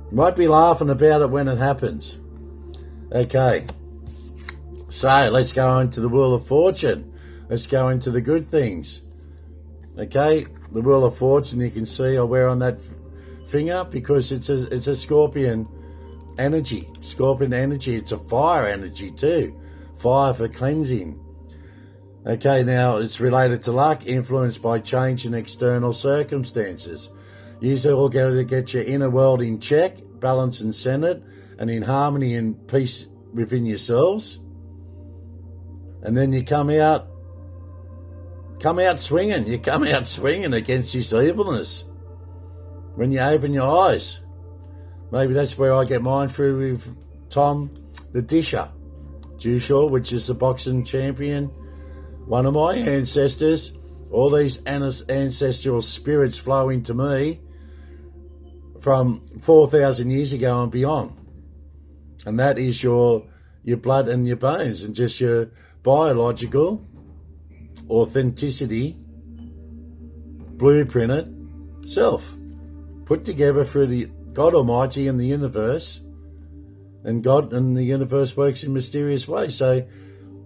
You might be laughing about it when it happens. Okay. So let's go into the Wheel of Fortune. Let's go into the good things. Okay. The Wheel of Fortune, you can see I wear on that finger because it's a scorpion energy. Scorpion energy. It's a fire energy too. Fire for cleansing. Okay, now it's related to luck, influenced by change in external circumstances. Use it all to get your inner world in check, balance and centered, and in harmony and peace within yourselves. And then you come out swinging. You come out swinging against this evilness. When you open your eyes. Maybe that's where I get mine through with Tom the Disher. Jushaw, which is the boxing champion. One of my ancestors. All these ancestral spirits flow into me from 4,000 years ago and beyond. And that is your blood and your bones and just your biological authenticity, blueprinted self, put together through the God Almighty and the universe. And God and the universe works in mysterious ways. So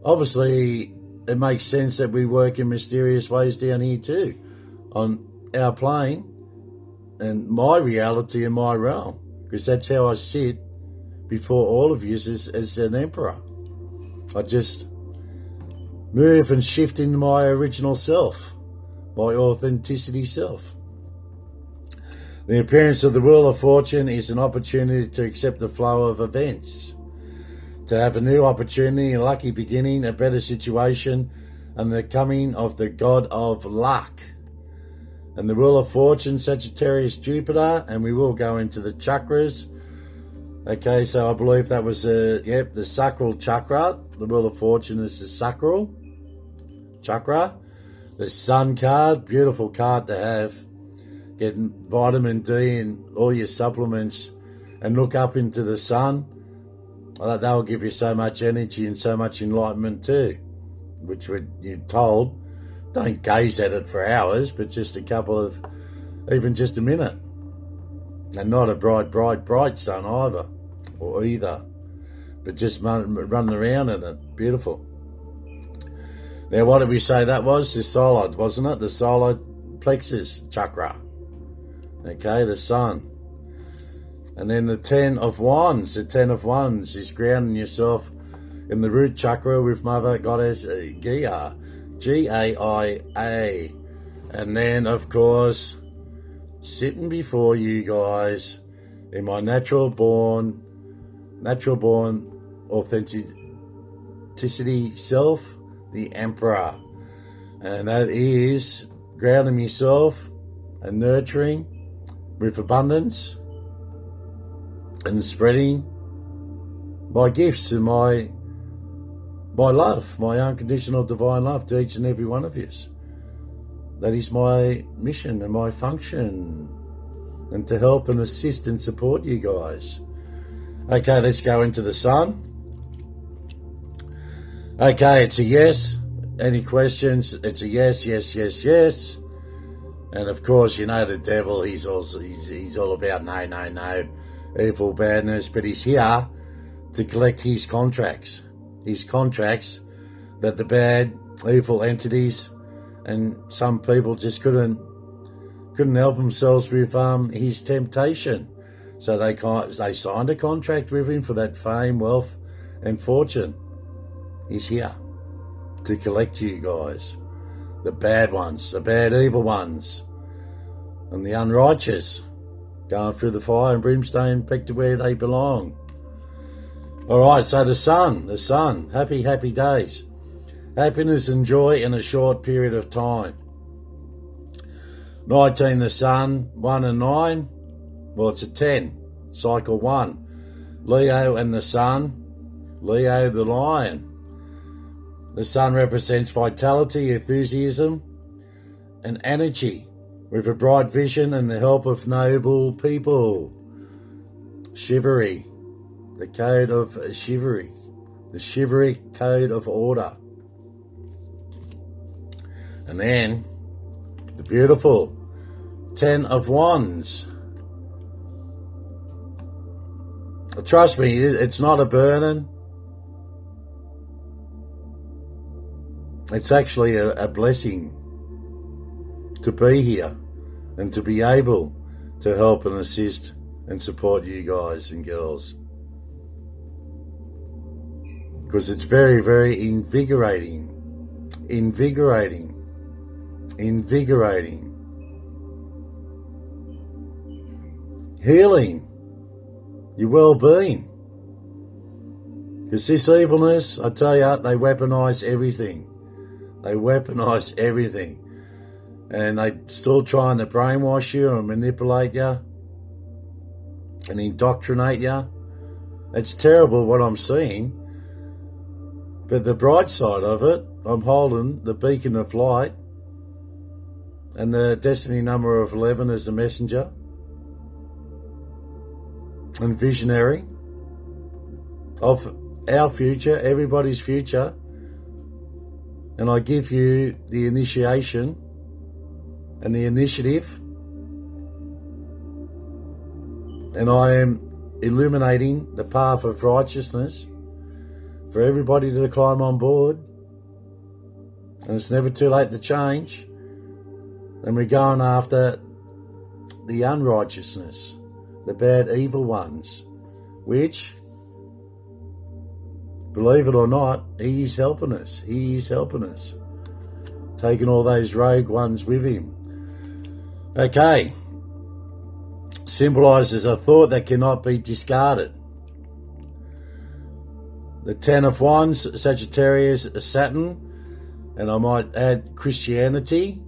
obviously it makes sense that we work in mysterious ways down here too, on our plane and my reality and my realm, because that's how I sit before all of you as an emperor. I just move and shift into my original self, my authenticity self. The appearance of the Wheel of Fortune is an opportunity to accept the flow of events, to have a new opportunity, a lucky beginning, a better situation, and the coming of the god of luck. And the Wheel of Fortune, Sagittarius, Jupiter, and we will go into the chakras. Okay, so I believe that was the sacral chakra. The Wheel of Fortune is the sacral chakra. The Sun card, beautiful card to have. Get vitamin D in all your supplements and look up into the sun. That'll give you so much energy and so much enlightenment too, which you're told, don't gaze at it for hours, but just a couple of, even just a minute. And not a bright sun either, or either, but just running around in it. Beautiful. Now, what did we say that was? The solar, wasn't it? The solar plexus chakra. Okay, the sun. And then the Ten of Wands. The Ten of Wands is grounding yourself in the root chakra with Mother Goddess Gaia. Gaia. And then, of course, sitting before you guys in my natural born authenticity self, the Emperor. And that is grounding yourself and nurturing with abundance and spreading my gifts and my love, my unconditional divine love to each and every one of you. That is my mission and my function, and to help and assist and support you guys. Okay, let's go into the sun. Okay, it's a yes. Any questions? It's a yes, yes, yes, yes. And of course, you know the devil, he's all about no, evil, badness, but he's here to collect his contracts that the bad, evil entities and some people just couldn't help themselves with his temptation. So they signed a contract with him for that fame, wealth, and fortune. He's here to collect you guys. The bad ones, the bad evil ones, and the unrighteous, going through the fire and brimstone back to where they belong. All right, so the sun, happy days. Happiness and joy in a short period of time. 19, the sun, 1 and 9. Well, it's a 10, cycle 1. Leo and the sun, Leo the lion. The sun represents vitality, enthusiasm, and energy, with a bright vision and the help of noble people. Chivalry, the code of chivalry, the chivalry code of order. And then the beautiful 10 of Wands. Trust me, it's not a burden. It's actually a blessing to be here and to be able to help and assist and support you guys and girls. Because it's very, very invigorating. Healing your well-being. Because this evilness, I tell you, they weaponize everything. And they still trying to brainwash you and manipulate you and indoctrinate you. It's terrible what I'm seeing. But the bright side of it, I'm holding the beacon of light and the destiny number of 11 as the messenger and visionary of our future, everybody's future. And I give you the initiation and the initiative, and I am illuminating the path of righteousness for everybody to climb on board. And it's never too late to change. And we're going after the unrighteousness, the bad evil ones, which believe it or not, he is helping us. He is helping us. Taking all those rogue ones with him. Okay. Symbolises a thought that cannot be discarded. The Ten of Wands, Sagittarius, Saturn, and I might add Christianity,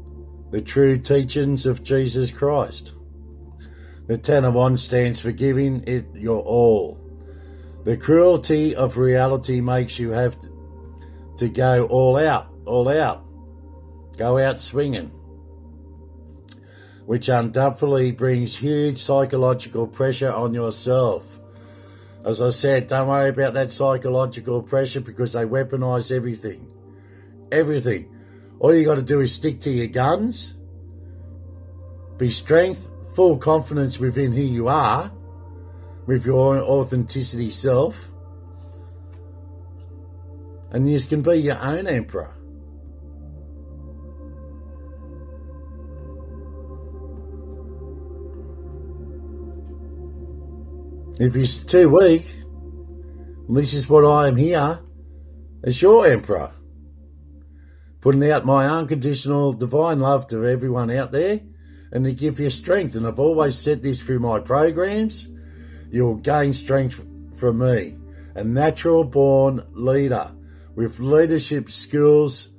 the true teachings of Jesus Christ. The Ten of Wands stands for giving it your all. The cruelty of reality makes you have to go all out, go out swinging, which undoubtedly brings huge psychological pressure on yourself. As I said, don't worry about that psychological pressure because they weaponise everything. Everything. All you got to do is stick to your guns, be strength, full confidence within who you are, with your authenticity self, and you can be your own emperor. If you're too weak, this is what I am here as your emperor, putting out my unconditional divine love to everyone out there and to give you strength. And I've always said this through my programs, you'll gain strength from me, a natural born leader with leadership skills,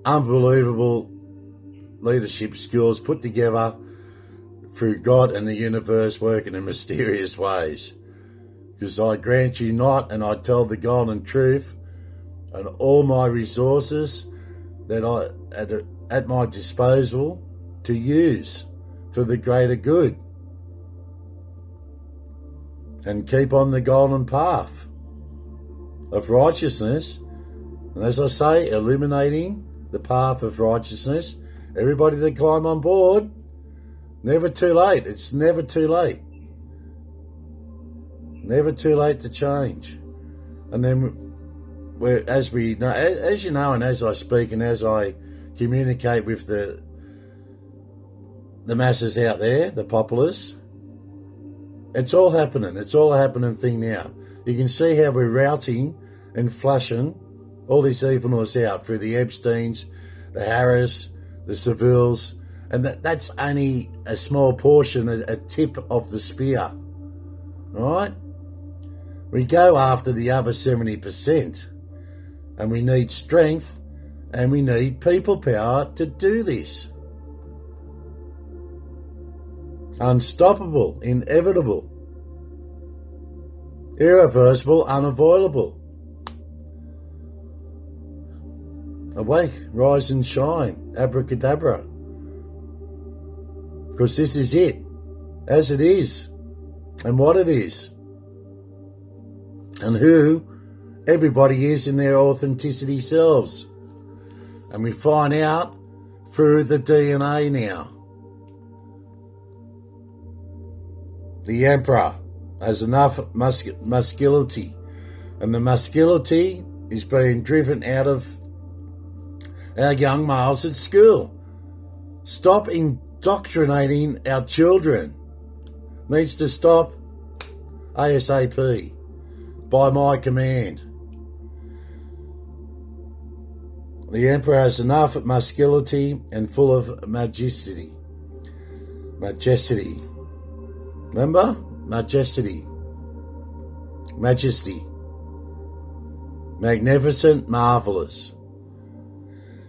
unbelievable leadership skills put together through God and the universe working in mysterious ways. Because I grant you not, and I tell the golden truth, and all my resources that I at my disposal to use for the greater good. And keep on the golden path of righteousness. And as I say, illuminating the path of righteousness. Everybody that climb on board, never too late. It's never too late. Never too late to change. And then, as you know, and as I speak and as I communicate with the masses out there, the populace, it's all happening. It's all a happening thing now. You can see how we're routing and flushing all this evilness out through the Epsteins, the Harris, the Sevilles, and that's only a small portion, a tip of the spear, right? We go after the other 70%, and we need strength, and we need people power to do this. Unstoppable, inevitable, irreversible, unavoidable. Awake, rise and shine, abracadabra. Because this is it, as it is, and what it is, and who everybody is in their authenticity selves. And we find out through the DNA now. The Emperor has enough masculinity, and the masculinity is being driven out of our young males at school. Stop indoctrinating our children. Needs to stop ASAP by my command. The Emperor has enough masculinity and full of majesty. Remember? Majesty. Magnificent, marvellous.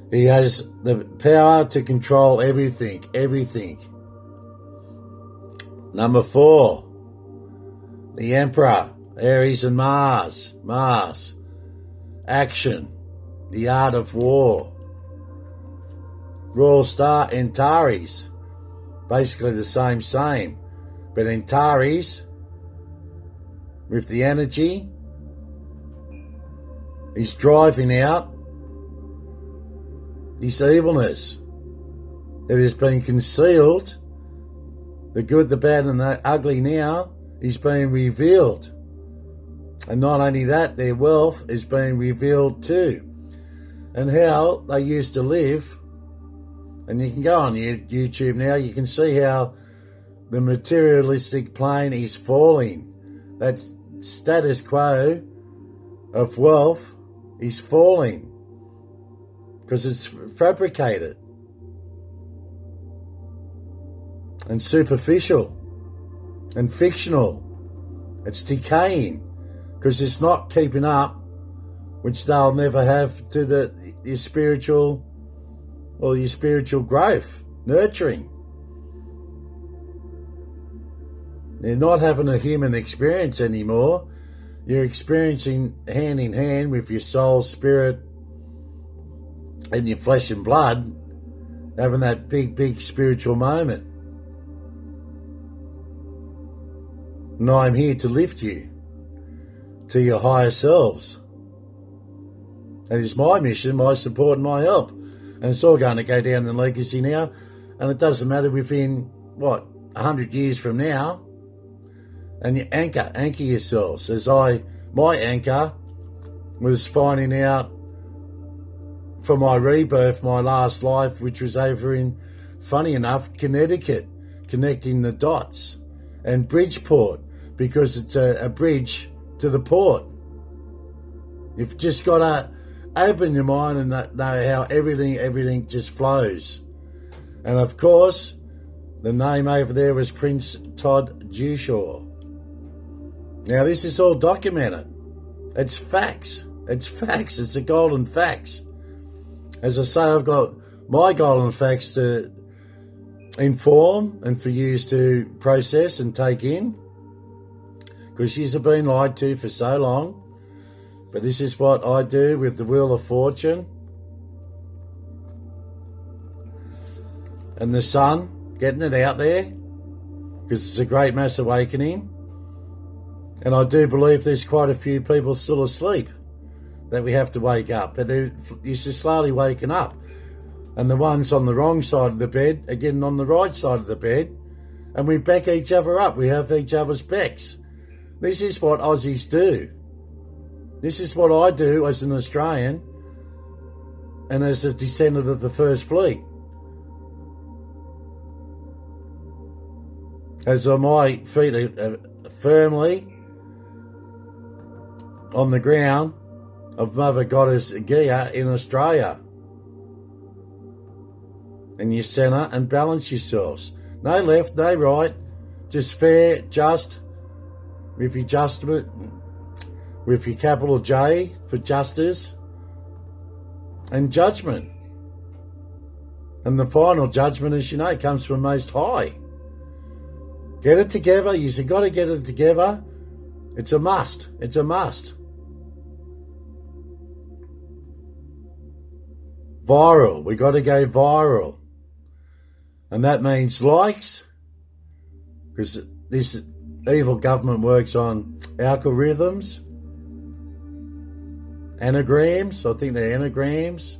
He has the power to control everything. Number 4. The Emperor, Aries and Mars. Action. The art of war. Royal Star, Antares. Basically the same. But Antares, with the energy, he's driving out this evilness that has been concealed. The good, the bad, and the ugly now is being revealed. And not only that, their wealth is being revealed too. And how they used to live. And you can go on YouTube now, you can see how the materialistic plane is falling. That's status quo of wealth is falling because it's fabricated and superficial and fictional. It's decaying because it's not keeping up, which they'll never have, to your spiritual growth, nurturing. You're not having a human experience anymore. You're experiencing hand in hand with your soul, spirit, and your flesh and blood, having that big spiritual moment. And I'm here to lift you to your higher selves. That is my mission, my support and my help. And it's all going to go down in legacy now. And it doesn't matter within, 100 years from now. And you anchor yourselves. My anchor was finding out for my rebirth, my last life, which was over in, funny enough, Connecticut, connecting the dots, and Bridgeport, because it's a bridge to the port. You've just got to open your mind and know how everything just flows. And of course, the name over there was Prince Todd Dushaw. Now, this is all documented. It's facts. It's the golden facts. As I say, I've got my golden facts to inform and for you to process and take in, because you've been lied to for so long. But this is what I do with the Wheel of Fortune and the sun, getting it out there, because it's a great mass awakening. And I do believe there's quite a few people still asleep that we have to wake up. But they're just slowly waking up. And the ones on the wrong side of the bed are getting on the right side of the bed. And we back each other up. We have each other's backs. This is what Aussies do. This is what I do as an Australian and as a descendant of the First Fleet. As my feet are firmly on the ground of Mother Goddess Gaia in Australia. And you centre and balance yourselves. No left, no right, just fair, just, with your adjustment, with your capital J for justice and judgment. And the final judgment, as you know, comes from Most High. Get it together. You've got to get it together. It's a must. It's a must. Viral. We got to go viral. And that means likes, because this evil government works on algorithms, anagrams. I think they're anagrams.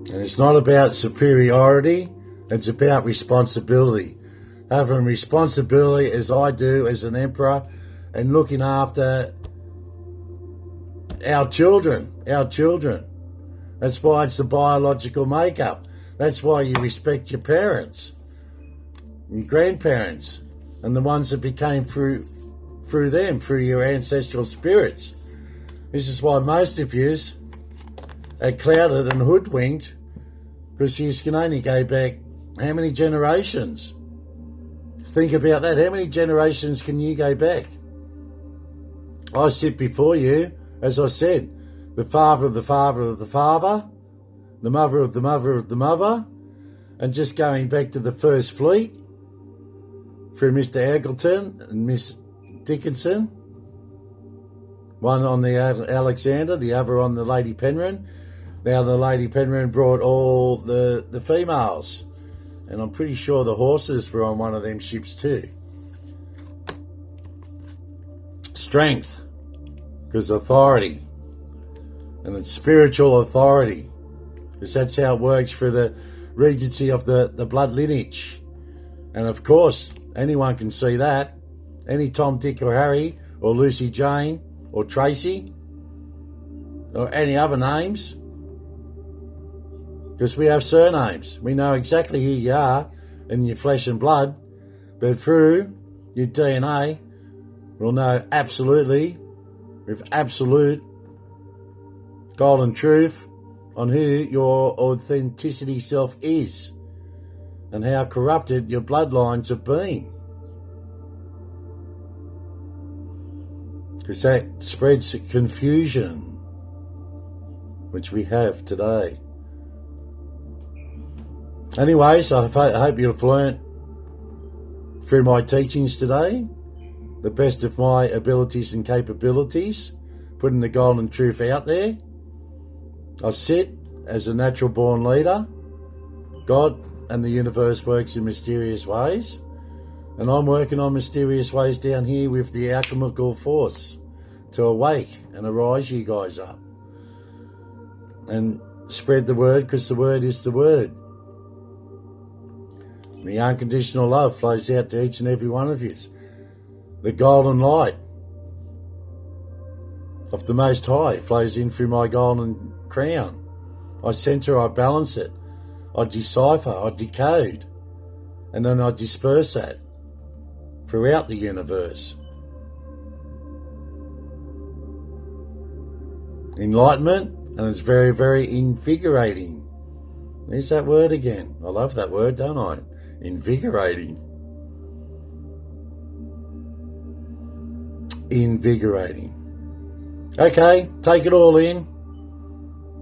And it's not about superiority, it's about responsibility. Having responsibility, as I do as an emperor, and looking after our children. That's why it's the biological makeup. That's why you respect your parents, your grandparents, and the ones that became through your ancestral spirits. This is why most of yous are clouded and hoodwinked, because you can only go back how many generations? Think about that. How many generations can you go back? I sit before you, as I said, the father of the father of the father, the mother of the mother of the mother, and just going back to the First Fleet through Mr. Eggleton and Miss Dickinson. One on the Alexander, the other on the Lady Penrhyn. Now the Lady Penrhyn brought all the females. And I'm pretty sure the horses were on one of them ships too. Strength, because authority. And it's spiritual authority. Because that's how it works for the regency of the blood lineage. And of course, anyone can see that. Any Tom, Dick or Harry, or Lucy Jane, or Tracy, or any other names, because we have surnames. We know exactly who you are in your flesh and blood, but through your DNA, we'll know absolutely, with absolute golden truth, on who your authenticity self is and how corrupted your bloodlines have been. Because that spreads confusion, which we have today. Anyways, I hope you've learnt through my teachings today the best of my abilities and capabilities, putting the golden truth out there. I sit as a natural born leader. God and the universe works in mysterious ways, and I'm working on mysterious ways down here with the alchemical force to awake and arise you guys up and spread the word, because the word is the word. The unconditional love flows out to each and every one of you. The golden light of the Most High flows in through my golden crown. I center, I balance it, I decipher, I decode, and then I disperse that throughout the universe. Enlightenment, and it's very, very invigorating. There's that word again. I love that word, don't I? Invigorating. Invigorating. Okay, take it all in.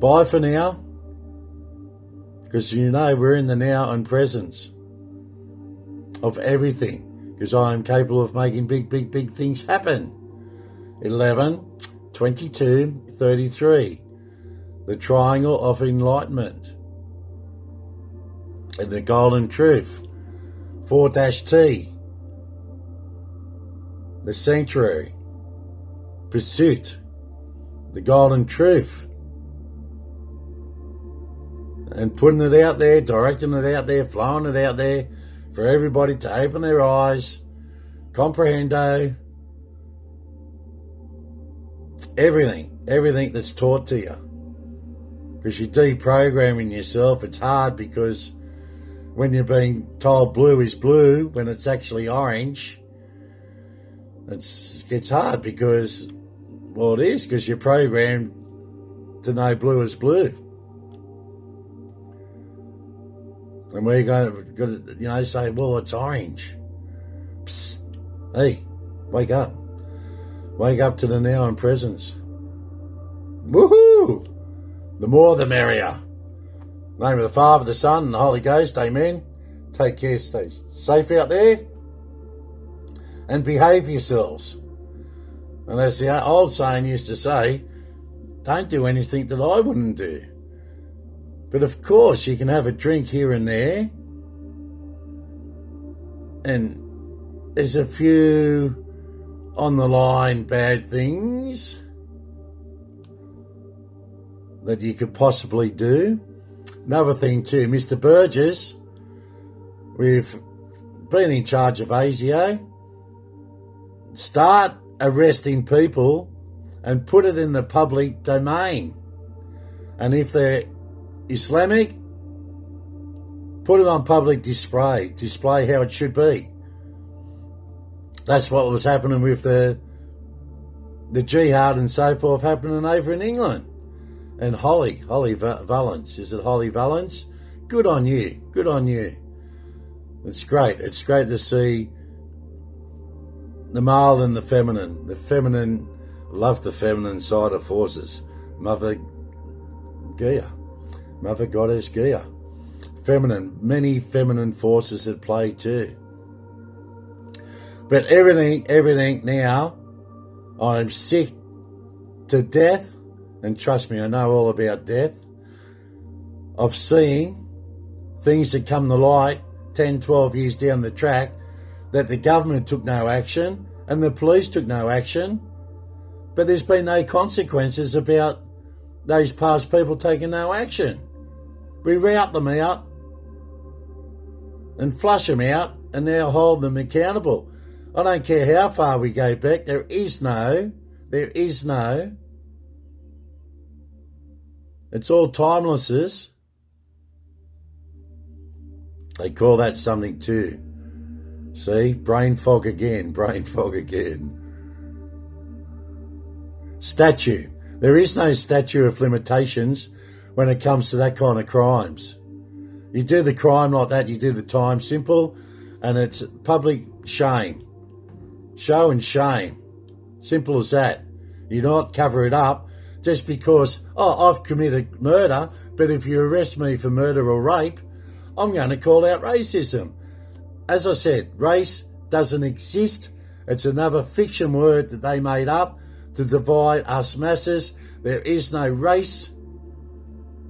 Bye for now. Because you know we're in the now and presence of everything. Because I am capable of making big, big, big things happen. 11-22-33. The triangle of enlightenment. And the golden truth. 4-T. The sanctuary. Pursuit. The golden truth. And putting it out there, directing it out there, flowing it out there for everybody to open their eyes, comprehendo, everything that's taught to you. Because you're deprogramming yourself. It's hard because when you're being told blue is blue, when it's actually orange, it's hard because, well, it is, because you're programmed to know blue is blue. And we're going to, say, well, it's orange. Psst. Hey, wake up. Wake up to the now and presence. Woohoo! The more the merrier. In the name of the Father, the Son, and the Holy Ghost, amen. Take care, stay safe out there, and behave yourselves. And as the old saying used to say, don't do anything that I wouldn't do. But of course, you can have a drink here and there, and there's a few on the line bad things that you could possibly do. Another thing too, Mr. Burgess, we've been in charge of ASIO. Start arresting people and put it in the public domain. And if they're Islamic, put it on public display how it should be. That's what was happening with the jihad and so forth happening over in England. And Holly Valence, is it Holly Valence? Good on you. It's great. It's great to see the male and the feminine. The feminine, love the feminine side of forces. Mother Goddess Gaia. Feminine, many feminine forces at play too. But everything now, I'm sick to death, and trust me, I know all about death, of seeing things that come to light 10, 12 years down the track, that the government took no action and the police took no action, but there's been no consequences about those past people taking no action. We rout them out and flush them out and now hold them accountable. I don't care how far we go back, there is no, it's all timelesses. They call that something too. See? Brain fog again. Brain fog again. Statute. There is no statute of limitations when it comes to that kind of crimes. You do the crime like that, you do the time. Simple. And it's public shame. Show and shame. Simple as that. You not cover it up just because, I've committed murder, but if you arrest me for murder or rape, I'm going to call out racism. As I said, race doesn't exist. It's another fiction word that they made up to divide us masses. There is no race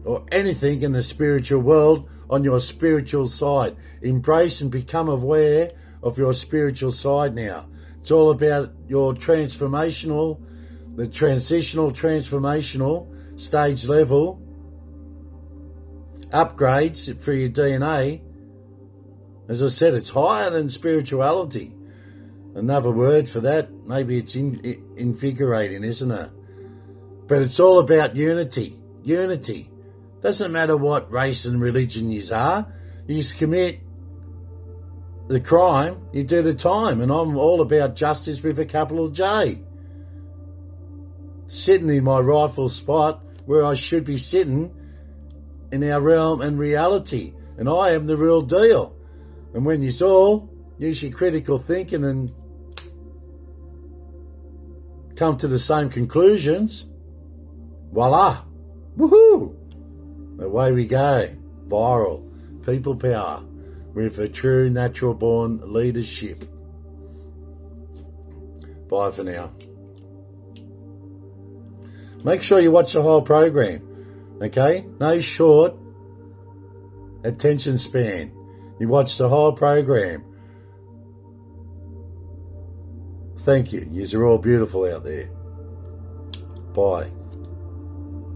or anything in the spiritual world on your spiritual side. Embrace and become aware of your spiritual side now. It's all about your transformational, the transitional, transformational stage level upgrades for your DNA. As I said, it's higher than spirituality. Another word for that, maybe it's invigorating, isn't it? But it's all about unity. Unity. Doesn't matter what race and religion you are. You commit the crime, you do the time. And I'm all about justice with a capital J. Sitting in my rightful spot where I should be sitting in our realm and reality. And I am the real deal. And when you all use your critical thinking and come to the same conclusions, voila, woohoo, away we go. Viral, people power, with a true natural born leadership. Bye for now. Make sure you watch the whole program, okay? No short attention span. You watch the whole program. Thank you. Yous are all beautiful out there. Bye.